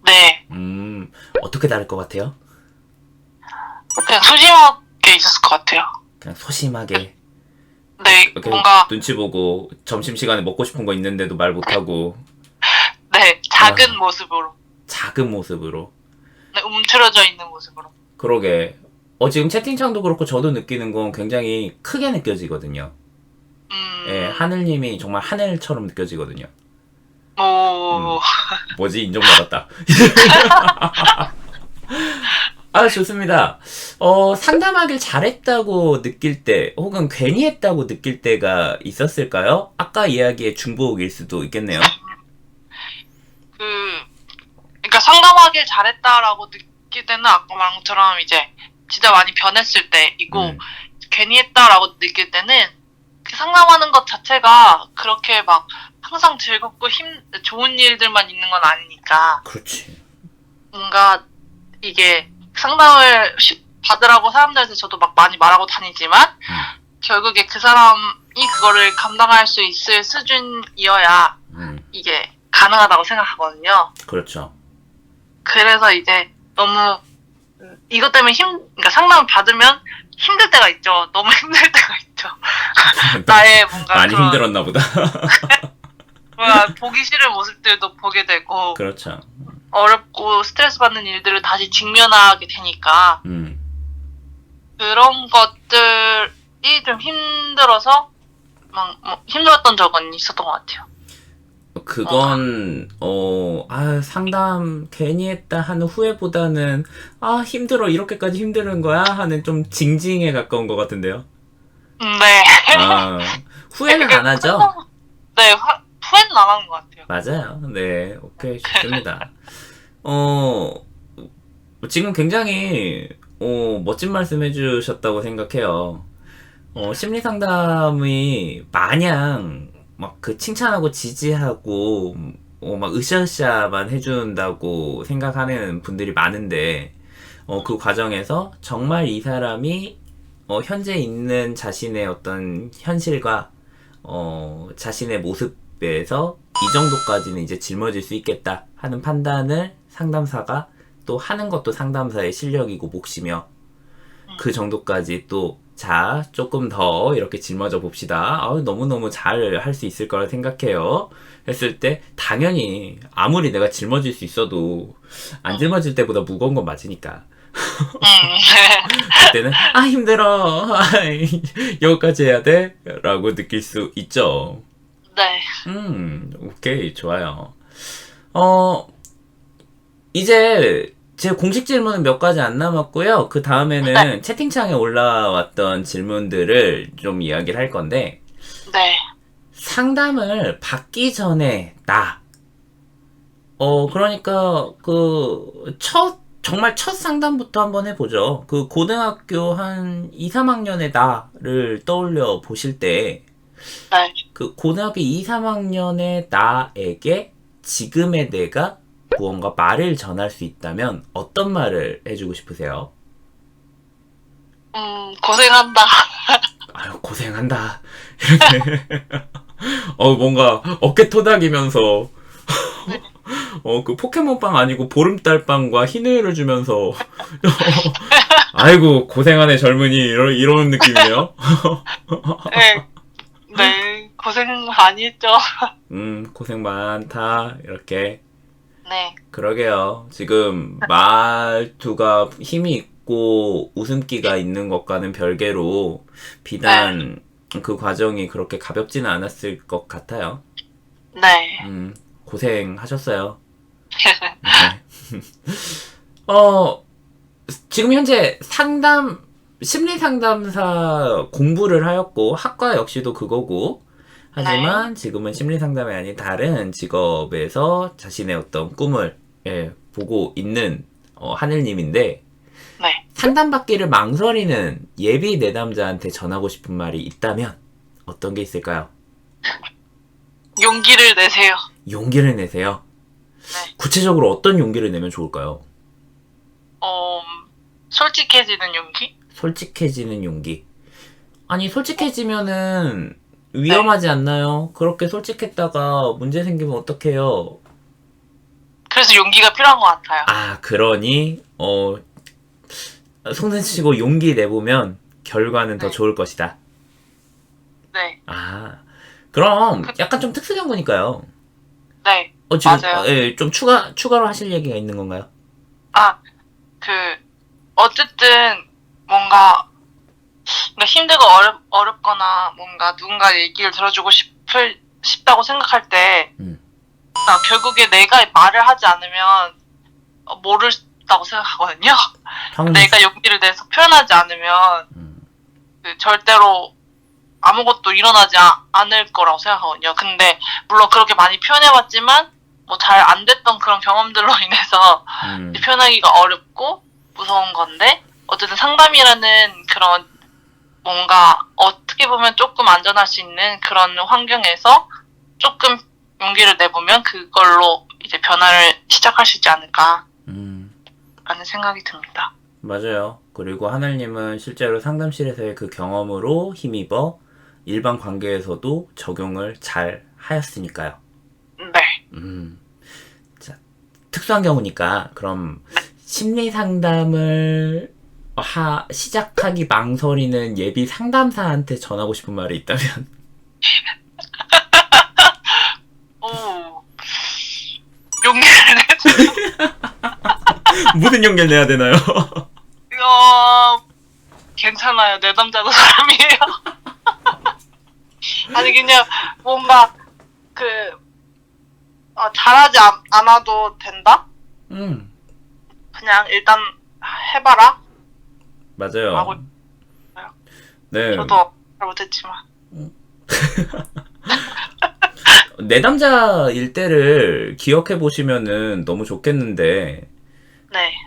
네. 어떻게 다를 것 같아요? 그냥 소심하게 있었을 것 같아요. 그냥 소심하게. 네, 이렇게 뭔가 눈치 보고 점심시간에 먹고 싶은 거 있는데도 말 못하고. 네, 작은 모습으로. 작은 모습으로. 네, 움츠러져 있는 모습으로. 그러게. 지금 채팅창도 그렇고 저도 느끼는 건 굉장히 크게 느껴지거든요. 예, 하늘님이 정말 하늘처럼 느껴지거든요. 뭐지? 인정받았다. 아, 좋습니다. 상담하길 잘했다고 느낄 때, 혹은 괜히 했다고 느낄 때가 있었을까요? 아까 이야기의 중복일 수도 있겠네요. 그러니까 상담하길 잘했다라고 느낄 때는 아까 말한 것처럼 이제 진짜 많이 변했을 때이고, 괜히 했다라고 느낄 때는 그 상담하는 것 자체가 그렇게 막 항상 즐겁고 좋은 일들만 있는 건 아니니까. 그렇지. 뭔가 이게 상담을 받으라고 사람들한테 저도 막 많이 말하고 다니지만 결국에 그 사람이 그거를 감당할 수 있을 수준이어야 이게 가능하다고 생각하거든요. 그렇죠. 그래서 이제 너무 이것 때문에 그러니까 상담을 받으면 힘들 때가 있죠. 너무 힘들 때가 있죠. 나의 뭔가 많이 힘들었나 보다. 뭔가 보기 싫은 모습들도 보게 되고. 그렇죠. 어렵고 스트레스 받는 일들을 다시 직면하게 되니까 그런 것들이 좀 힘들어서 막 힘들었던 적은 있었던 것 같아요. 그건 상담 괜히 했다 하는 후회보다는 힘들어 이렇게까지 힘드는 거야 하는 좀 징징에 가까운 것 같은데요. 네. 후회는 안 하죠? 네, 후회는 안 하는 것 같아요. 맞아요. 네, 오케이, 좋습니다. 지금 굉장히 멋진 말씀 해주셨다고 생각해요. 심리 상담이 마냥 막 그 칭찬하고 지지하고 막 으쌰으쌰만 해준다고 생각하는 분들이 많은데 그 과정에서 정말 이 사람이 현재 있는 자신의 어떤 현실과 자신의 모습에서 이 정도까지는 이제 짊어질 수 있겠다 하는 판단을 상담사가 또 하는 것도 상담사의 실력이고 몫이며 그 정도까지 또 자, 조금 더 이렇게 짊어져 봅시다. 너무너무 잘 할 수 있을 거라 생각해요. 했을 때, 당연히, 아무리 내가 짊어질 수 있어도, 안 짊어질 때보다 무거운 건 맞으니까. 그때는, 힘들어. 여기까지 해야 돼? 라고 느낄 수 있죠. 네. 오케이, 좋아요. 이제, 제 공식 질문은 몇 가지 안 남았고요. 그 다음에는 채팅창에 올라왔던 질문들을 좀 이야기를 할 건데, 네. 상담을 받기 전에 그러니까 정말 첫 상담부터 한번 해보죠. 그 고등학교 한 2, 3학년의 나를 떠올려 보실 때, 네. 그 고등학교 2, 3학년의 나에게 지금의 내가 무언가 말을 전할 수 있다면 어떤 말을 해주고 싶으세요? 고생한다. 아유, 고생한다. 이렇게. 뭔가 어깨 토닥이면서, 그 포켓몬빵 아니고 보름달빵과 흰우유를 주면서, 아이고, 고생하네, 젊은이. 이런 느낌이네요. 네. 네. 고생 많이 했죠. 고생 많다. 이렇게. 네. 그러게요. 지금 말투가 힘이 있고 웃음기가 있는 것과는 별개로 비단 그 과정이 그렇게 가볍지는 않았을 것 같아요. 네. 고생하셨어요. 네. 지금 현재 심리 상담사 공부를 하였고 학과 역시도 그거고 하지만 지금은 심리 상담이 아닌 다른 직업에서 자신의 어떤 꿈을 보고 있는 하늘님인데 네. 상담받기를 망설이는 예비 내담자한테 전하고 싶은 말이 있다면 어떤 게 있을까요? 용기를 내세요. 용기를 내세요. 네. 구체적으로 어떤 용기를 내면 좋을까요? 솔직해지는 용기? 솔직해지는 용기. 아니, 솔직해지면은 위험하지 않나요? 그렇게 솔직했다가 문제 생기면 어떡해요? 그래서 용기가 필요한 것 같아요. 그러니 손내치고 용기 내보면 결과는 더 네. 좋을 것이다. 네. 그럼 약간 좀 특수한 거니까요. 네. 지금 맞아요. 좀 추가로 하실 얘기가 있는 건가요? 어쨌든 뭔가 힘들고 어렵거나 뭔가 누군가 얘기를 들어주고 싶다고 생각할 때 결국에 내가 말을 하지 않으면 모른다고 생각하거든요. 내가 용기를 내서 표현하지 않으면 절대로 아무것도 일어나지 않을 거라고 생각하거든요. 근데 물론 그렇게 많이 표현해봤지만 뭐 잘 안 됐던 그런 경험들로 인해서 표현하기가 어렵고 무서운 건데 어쨌든 상담이라는 그런 뭔가 어떻게 보면 조금 안전할 수 있는 그런 환경에서 조금 용기를 내보면 그걸로 이제 변화를 시작할 수 있지 않을까 라는 생각이 듭니다. 맞아요. 그리고 하늘님은 실제로 상담실에서의 그 경험으로 힘입어 일반 관계에서도 적용을 잘 하였으니까요. 네. 자, 특수한 경우니까 그럼 심리 상담을 시작하기 망설이는 예비 상담사한테 전하고 싶은 말이 있다면? 용기를 내세요. 무슨 용기를 내야 되나요? 괜찮아요. 내담자도 사람이에요. 아니 그냥 뭔가 잘하지 않아도 된다? 그냥 일단 해봐라. 맞아요. 하고 네. 저도 잘 못했지만. 내담자일 때를 기억해 보시면은 너무 좋겠는데, 네.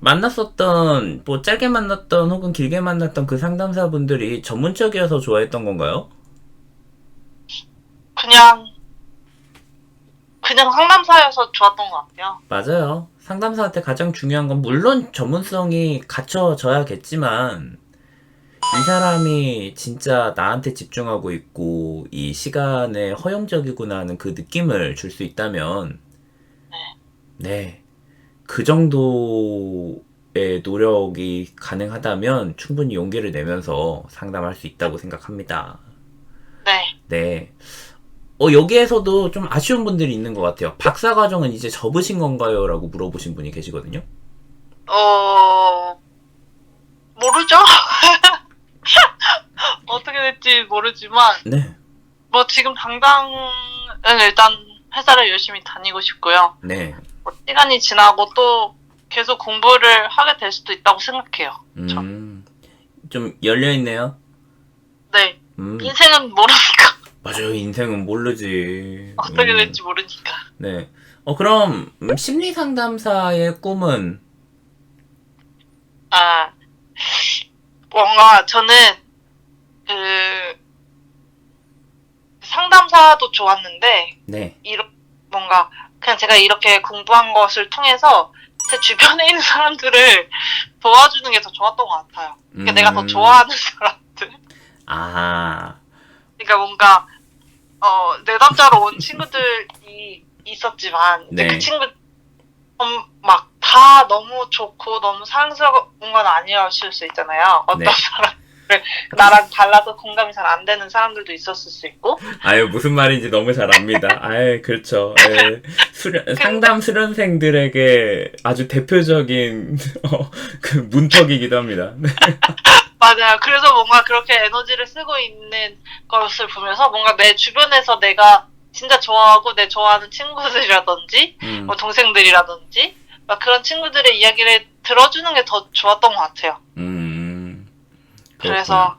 만났었던, 짧게 만났던 혹은 길게 만났던 그 상담사분들이 전문적이어서 좋아했던 건가요? 그냥 상담사여서 좋았던 것 같아요. 맞아요. 상담사한테 가장 중요한 건 물론 전문성이 갖춰져야겠지만 이 사람이 진짜 나한테 집중하고 있고 이 시간에 허용적이구나 하는 그 느낌을 줄 수 있다면 네, 그 정도의 노력이 가능하다면 충분히 용기를 내면서 상담할 수 있다고 생각합니다. 네. 네. 여기에서도 좀 아쉬운 분들이 있는 것 같아요. 박사 과정은 이제 접으신 건가요? 라고 물어보신 분이 계시거든요. 모르죠? 어떻게 될지 모르지만, 네. 뭐 지금 당장은 일단 회사를 열심히 다니고 싶고요. 네. 뭐 시간이 지나고 또 계속 공부를 하게 될 수도 있다고 생각해요. 좀 열려있네요. 네. 음. 인생은 모르니까. 맞아요. 인생은 모르지. 어떻게 될지 모르니까. 네. 그럼, 심리 상담사의 꿈은? 뭔가 저는, 그, 상담사도 좋았는데, 네. 뭔가, 그냥 제가 이렇게 공부한 것을 통해서 제 주변에 있는 사람들을 도와주는 게 더 좋았던 것 같아요. 그러니까 내가 더 좋아하는 사람들. 아, 그러니까 뭔가, 내담자로 온 친구들이 있었지만, 이제 네. 그 친구, 막, 다 너무 좋고, 너무 사랑스러운 건 아니었을 수 있잖아요. 어떤 네. 사람들, 나랑 달라서 공감이 잘 안 되는 사람들도 있었을 수 있고. 아유, 무슨 말인지 너무 잘 압니다. 아유, 그렇죠. 예. 상담 수련생들에게 아주 대표적인, 그 문턱이기도 합니다. 네. 맞아요. 그래서 뭔가 그렇게 에너지를 쓰고 있는 것을 보면서 뭔가 내 주변에서 내가 진짜 좋아하고 내 좋아하는 친구들이라든지, 뭐 동생들이라든지, 막 그런 친구들의 이야기를 들어주는 게 더 좋았던 것 같아요. 그래서,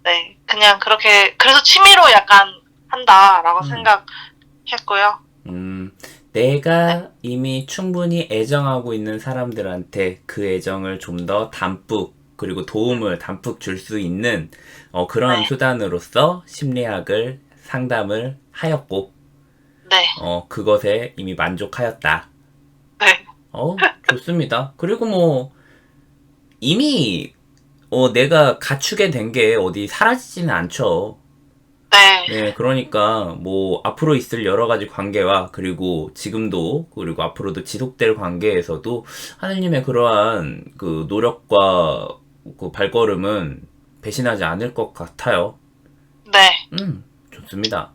네, 그냥 그렇게, 그래서 취미로 약간 한다라고 생각했고요. 내가 이미 충분히 애정하고 있는 사람들한테 그 애정을 좀 더 담뿍, 그리고 도움을 담뿍 줄 수 있는 그런 네. 수단으로서 심리학을 상담을 하였고, 네, 그것에 이미 만족하였다. 네, 좋습니다. 그리고 뭐, 이미, 내가 갖추게 된 게 어디 사라지지는 않죠. 네, 네, 그러니까, 뭐, 앞으로 있을 여러 가지 관계와, 그리고 지금도, 그리고 앞으로도 지속될 관계에서도, 하느님의 그러한 그 노력과 그 발걸음은 배신하지 않을 것 같아요. 네. 좋습니다.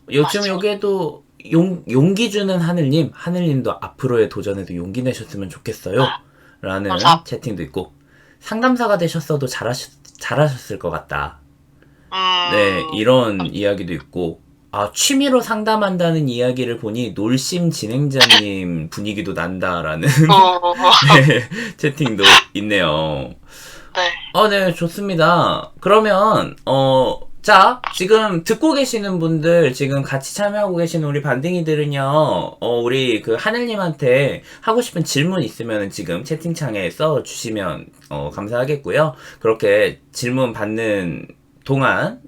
지금 맞죠. 여기에도 용기 주는 하늘님도 앞으로의 도전에도 용기 내셨으면 좋겠어요. 라는 감사합니다. 채팅도 있고, 상담사가 되셨어도 잘하셨을 것 같다. 네, 이런 이야기도 있고, 취미로 상담한다는 이야기를 보니 놀심 진행자님 분위기도 난다라는 네, 채팅도 있네요. 네. 네, 좋습니다. 그러면, 자, 지금 듣고 계시는 분들, 지금 같이 참여하고 계시는 우리 반딩이들은요, 우리 그 하늘님한테 하고 싶은 질문 있으면 지금 채팅창에 써주시면, 감사하겠고요. 그렇게 질문 받는 동안,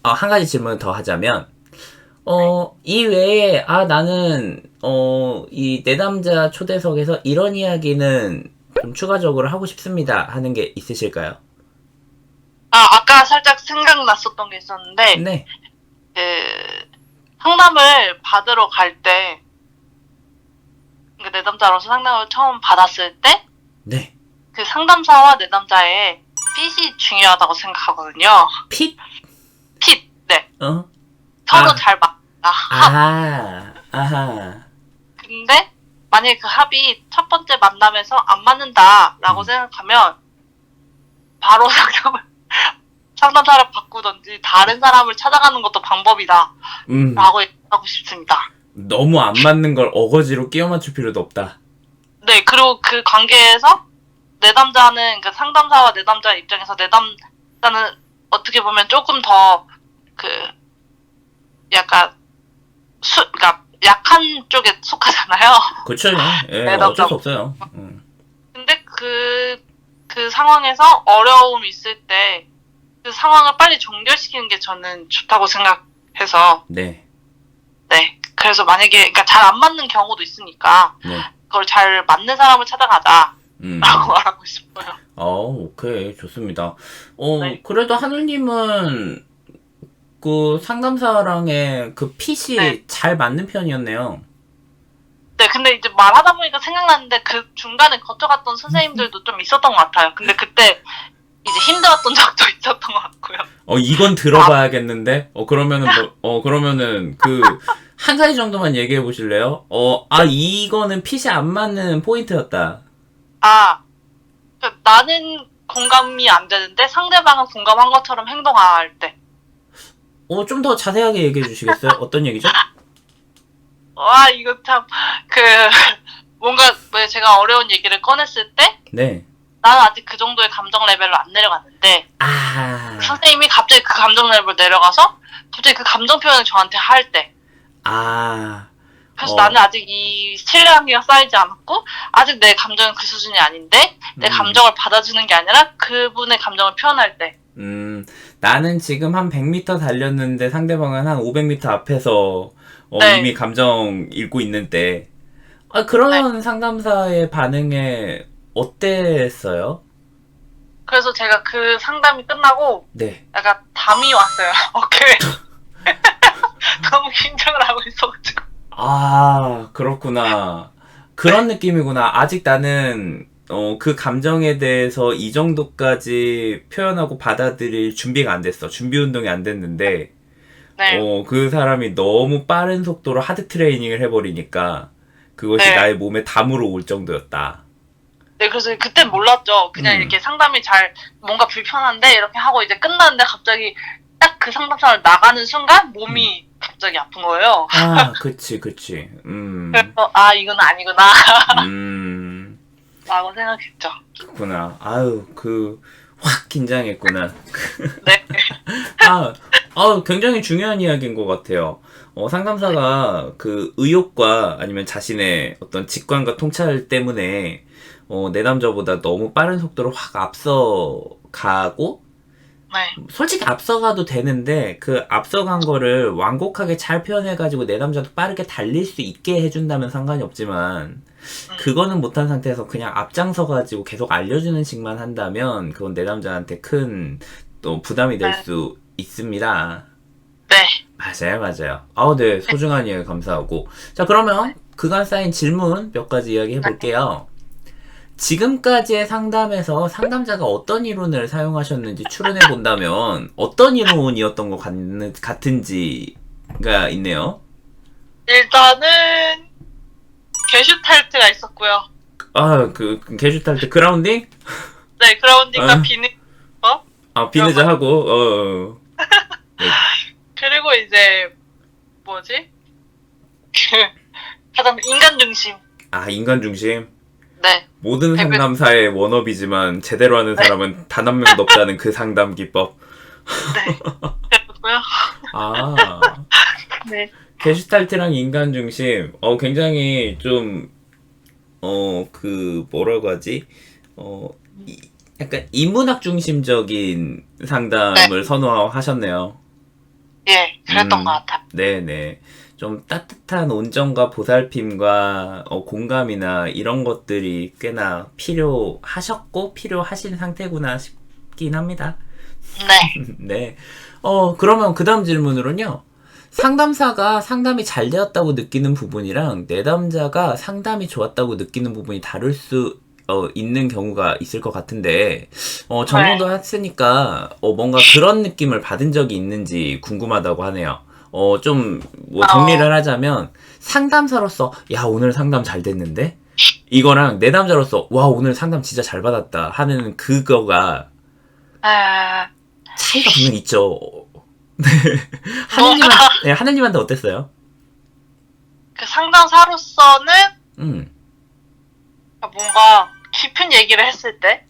한 가지 질문 더 하자면, 이 외에, 나는, 이 내담자 초대석에서 이런 이야기는 좀 추가적으로 하고 싶습니다 하는 게 있으실까요? 아까 살짝 생각났었던 게 있었는데, 네. 상담을 받으러 갈 때, 그러니까 내담자로서 상담을 처음 받았을 때, 네. 그 상담사와 내담자의 핏이 중요하다고 생각하거든요. 핏? 핏, 네. 어? 서로 잘 맞다. 아하. 근데, 만약에 그 합이 첫 번째 만남에서 안 맞는다라고 생각하면, 바로 상담사를 바꾸던지 다른 사람을 찾아가는 것도 방법이다. 라고 얘기하고 싶습니다. 너무 안 맞는 걸 어거지로 끼워 맞출 필요도 없다. 네, 그리고 그 관계에서 내담자는, 그러니까 상담사와 내담자 입장에서 내담자는 어떻게 보면 조금 더, 약간, 그러니까 약한 쪽에 속하잖아요. 그쵸, 예, 네, 어쩔 수 없어요. 근데 그 상황에서 어려움이 있을 때, 그 상황을 빨리 종결시키는 게 저는 좋다고 생각해서, 네. 네. 그래서 만약에, 그러니까 잘 안 맞는 경우도 있으니까, 네. 그걸 잘 맞는 사람을 찾아가자. 라고 말하고 싶어요. 오케이. 좋습니다. 네. 그래도 하늘님은 그 상담사랑의 그 핏이 네. 잘 맞는 편이었네요. 네, 근데 이제 말하다 보니까 생각났는데 그 중간에 거쳐갔던 선생님들도 좀 있었던 것 같아요. 근데 그때 이제 힘들었던 적도 있었던 것 같고요. 이건 들어봐야겠는데? 그러면은 한 가지 정도만 얘기해 보실래요? 이거는 핏이 안 맞는 포인트였다. 나는 공감이 안 되는데 상대방은 공감한 것처럼 행동할 때. 좀 더 자세하게 얘기해 주시겠어요? 어떤 얘기죠? 와, 이거 참, 뭔가, 왜 제가 어려운 얘기를 꺼냈을 때, 네. 나는 아직 그 정도의 감정 레벨로 안 내려갔는데, 선생님이 갑자기 그 감정 레벨로 내려가서, 갑자기 그 감정 표현을 저한테 할 때. 그래서 나는 아직 이 신뢰관계가 쌓이지 않았고, 아직 내 감정은 그 수준이 아닌데, 내 감정을 받아주는 게 아니라 그분의 감정을 표현할 때. 나는 지금 한 100m 달렸는데 상대방은 한 500m 앞에서 네. 이미 감정 읽고 있는 때. 그런 상담사의 반응에 어땠어요? 그래서 제가 그 상담이 끝나고, 네. 약간 담이 왔어요. 어깨에. 너무 긴장을 하고 있어가지고. 그렇구나. 그런 느낌이구나. 아직 나는 그 감정에 대해서 이 정도까지 표현하고 받아들일 준비가 안 됐어. 준비 운동이 안 됐는데, 네. 그 사람이 너무 빠른 속도로 하드 트레이닝을 해버리니까 그것이 네. 나의 몸에 담으로 올 정도였다. 네, 그래서 그땐 몰랐죠. 그냥 이렇게 상담이 뭔가 불편한데, 이렇게 하고 이제 끝났는데 갑자기 딱 그 상담사를 나가는 순간 몸이 갑자기 아픈 거예요. 그치. 그래서, 이건 아니구나. 라고 생각했죠. 그렇구나. 확 긴장했구나. 네. 굉장히 중요한 이야기인 것 같아요. 상담사가 그 의욕과 아니면 자신의 어떤 직관과 통찰 때문에 내담자보다 너무 빠른 속도로 확 앞서가고, 네. 솔직히 앞서가도 되는데 그 앞서간 거를 완곡하게 잘 표현해가지고 내담자도 빠르게 달릴 수 있게 해준다면 상관이 없지만, 그거는 못한 상태에서 그냥 앞장서가지고 계속 알려주는 식만 한다면 그건 내담자한테 큰 또 부담이 될 수 있습니다. 네. 맞아요. 네, 소중한 이야기 감사하고. 자, 그러면 그간 쌓인 질문 몇 가지 이야기 해볼게요. 지금까지의 상담에서 상담자가 어떤 이론을 사용하셨는지 추론해 본다면 어떤 이론이었던 것 같은지가 있네요. 일단은 게슈탈트가 있었고요. 게슈탈트 그라운딩? 네, 그라운딩과 비는 거. 비느즈 하고, 네. 그리고 이제 가장 인간 중심. 인간 중심. 네. 모든 상담사의 워너비지만 제대로 하는 사람은 단 한 명도 없다는 그 상담 기법. 네. 그렇고요. 네. 게슈탈트랑 인간 중심. 굉장히 좀 뭐라고 하지? 약간 인문학 중심적인 상담을 선호하셨네요. 예, 그랬던 것 같아요. 네네. 좀 따뜻한 온정과 보살핌과 공감이나 이런 것들이 꽤나 필요하셨고 필요하신 상태구나 싶긴 합니다. 네. 네. 그러면 그 다음 질문으로는요. 상담사가 상담이 잘 되었다고 느끼는 부분이랑 내담자가 상담이 좋았다고 느끼는 부분이 다를 수 있는 경우가 있을 것 같은데, 전공도 했으니까 뭔가 그런 느낌을 받은 적이 있는지 궁금하다고 하네요. 정리를 하자면 상담사로서 야 오늘 상담 잘 됐는데, 이거랑 내담자로서 와 오늘 상담 진짜 잘 받았다 하는 그거가 차이가 분명히 있죠. 네. 하느님한테 어땠어요? 그 상담사로서는 뭔가 깊은 얘기를 했을 때,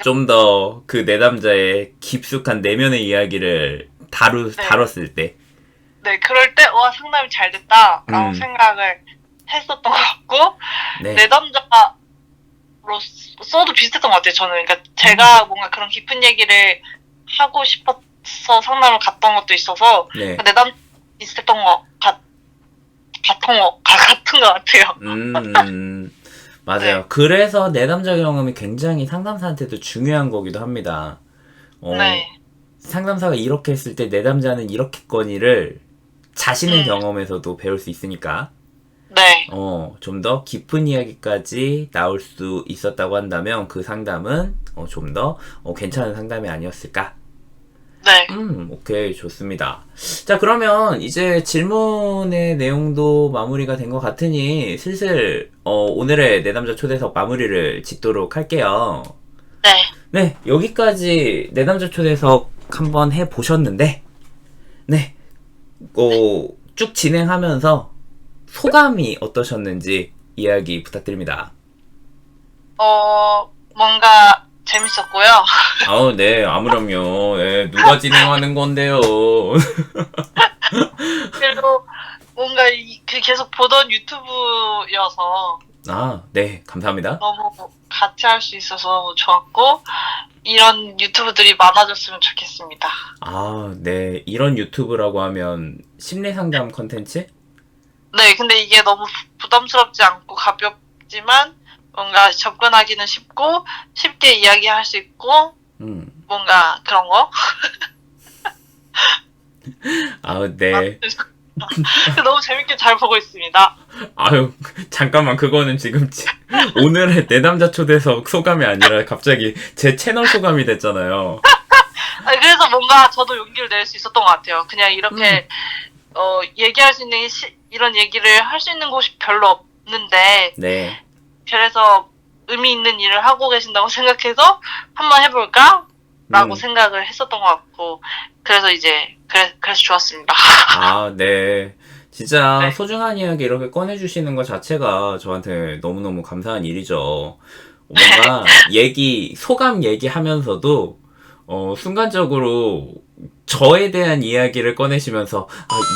좀 더 그 내담자의 깊숙한 내면의 이야기를 다뤘을 때. 네, 그럴 때, 상담이 잘 됐다라고 생각을 했었던 것 같고, 네. 내담자로서도 비슷했던 것 같아요, 저는. 그러니까 제가 뭔가 그런 깊은 얘기를 하고 싶어서 상담을 갔던 것도 있어서, 네. 내담 비슷했던 것 같은 것 같아요. 맞아요. 네. 그래서 내담자 경험이 굉장히 상담사한테도 중요한 거기도 합니다. 네. 상담사가 이렇게 했을 때 내담자는 이렇게 거니를 자신의 경험에서도 배울 수 있으니까. 네. 좀 더 깊은 이야기까지 나올 수 있었다고 한다면 그 상담은 좀 더 괜찮은 상담이 아니었을까? 네. 오케이, 좋습니다. 자, 그러면 이제 질문의 내용도 마무리가 된 것 같으니 슬슬 오늘의 내담자 초대석 마무리를 짓도록 할게요. 네. 네, 여기까지 내담자 초대석 한번 해보셨는데, 네, 쭉 진행하면서 소감이 어떠셨는지 이야기 부탁드립니다. 뭔가 재밌었고요. 아우, 네, 아무렴요. 예, 누가 진행하는 건데요. 그리고 뭔가 계속 보던 유튜브여서 아, 네, 감사합니다. 너무 같이 할 수 있어서 너무 좋았고, 이런 유튜브들이 많아졌으면 좋겠습니다. 아, 네, 이런 유튜브라고 하면 심리상담 컨텐츠? 네, 근데 이게 너무 부담스럽지 않고 가볍지만 뭔가 접근하기는 쉽고 쉽게 이야기할 수 있고 뭔가 그런 거? 아우, 네. 너무 재밌게 잘 보고 있습니다. 아유, 잠깐만, 그거는 지금 오늘의 내담자 초대석 소감이 아니라 갑자기 제 채널 소감이 됐잖아요. 그래서 뭔가 저도 용기를 낼 수 있었던 것 같아요. 그냥 이렇게 얘기할 수 있는 이런 얘기를 할 수 있는 곳이 별로 없는데 네. 그래서 의미 있는 일을 하고 계신다고 생각해서 한번 해볼까? 라고 생각을 했었던 것 같고 그래서 이제 그래서 좋았습니다. 아, 네. 진짜 네. 소중한 이야기 이렇게 꺼내주시는 것 자체가 저한테 너무너무 감사한 일이죠. 뭔가 소감 얘기하면서도 순간적으로 저에 대한 이야기를 꺼내시면서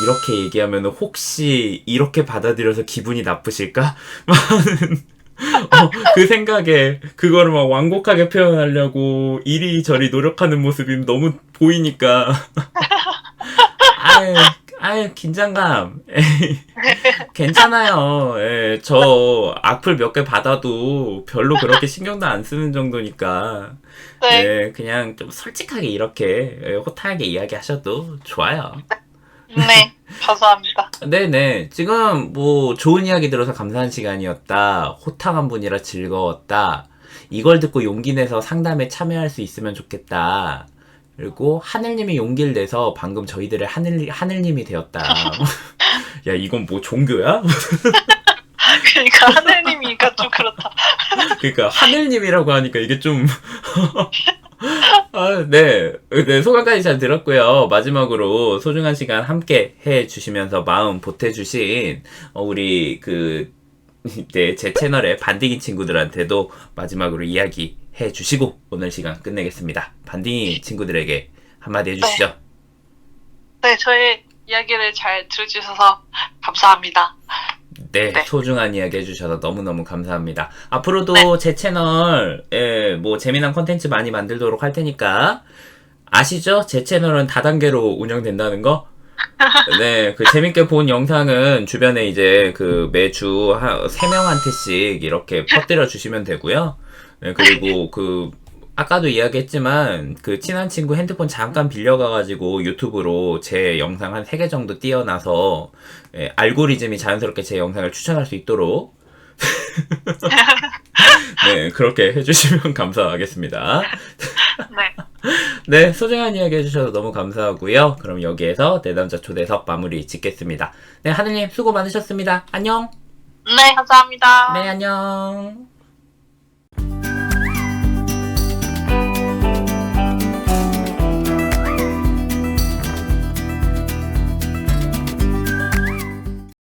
이렇게 얘기하면 혹시 이렇게 받아들여서 기분이 나쁘실까? 그 생각에 그거를 막 완곡하게 표현하려고 이리저리 노력하는 모습이 너무 보이니까 아유 긴장감. 괜찮아요. 예, 저 악플 몇 개 받아도 별로 그렇게 신경도 안 쓰는 정도니까 네. 네, 그냥 좀 솔직하게 이렇게 호탕하게 이야기하셔도 좋아요. 네, 감사합니다. 네네. 지금 뭐 좋은 이야기 들어서 감사한 시간이었다. 호탕한 분이라 즐거웠다. 이걸 듣고 용기 내서 상담에 참여할 수 있으면 좋겠다. 그리고 하늘님이 용기를 내서 방금 저희들의 하늘님이 되었다. 야, 이건 뭐 종교야? 그러니까 하늘님이니까 좀 그렇다. 그러니까 하늘님이라고 하니까 이게 좀 네. 네, 소감까지 잘 들었고요. 마지막으로 소중한 시간 함께 해주시면서 마음 보태주신, 우리 네, 제 채널의 반딩이 친구들한테도 마지막으로 이야기 해주시고, 오늘 시간 끝내겠습니다. 반딩이 친구들에게 한마디 해주시죠. 네, 저의 이야기를 잘 들어주셔서 감사합니다. 네, 네. 소중한 이야기 해주셔서 너무너무 감사합니다. 앞으로도 제 채널에 뭐 재미난 콘텐츠 많이 만들도록 할 테니까 아시죠? 제 채널은 다단계로 운영된다는 거? 네, 재밌게 본 영상은 주변에 이제 매주 3명한테씩 이렇게 퍼뜨려 주시면 되고요. 네, 그리고 아까도 이야기했지만 친한 친구 핸드폰 잠깐 빌려가가지고 유튜브로 제 영상 한 3개 정도 띄워놔서 알고리즘이 자연스럽게 제 영상을 추천할 수 있도록 네, 그렇게 해주시면 감사하겠습니다. 네. 네, 소중한 이야기 해주셔서 너무 감사하고요. 그럼 여기에서 내담자 초대석 마무리 짓겠습니다. 네, 하늘님 수고 많으셨습니다. 안녕. 네, 감사합니다. 네, 안녕.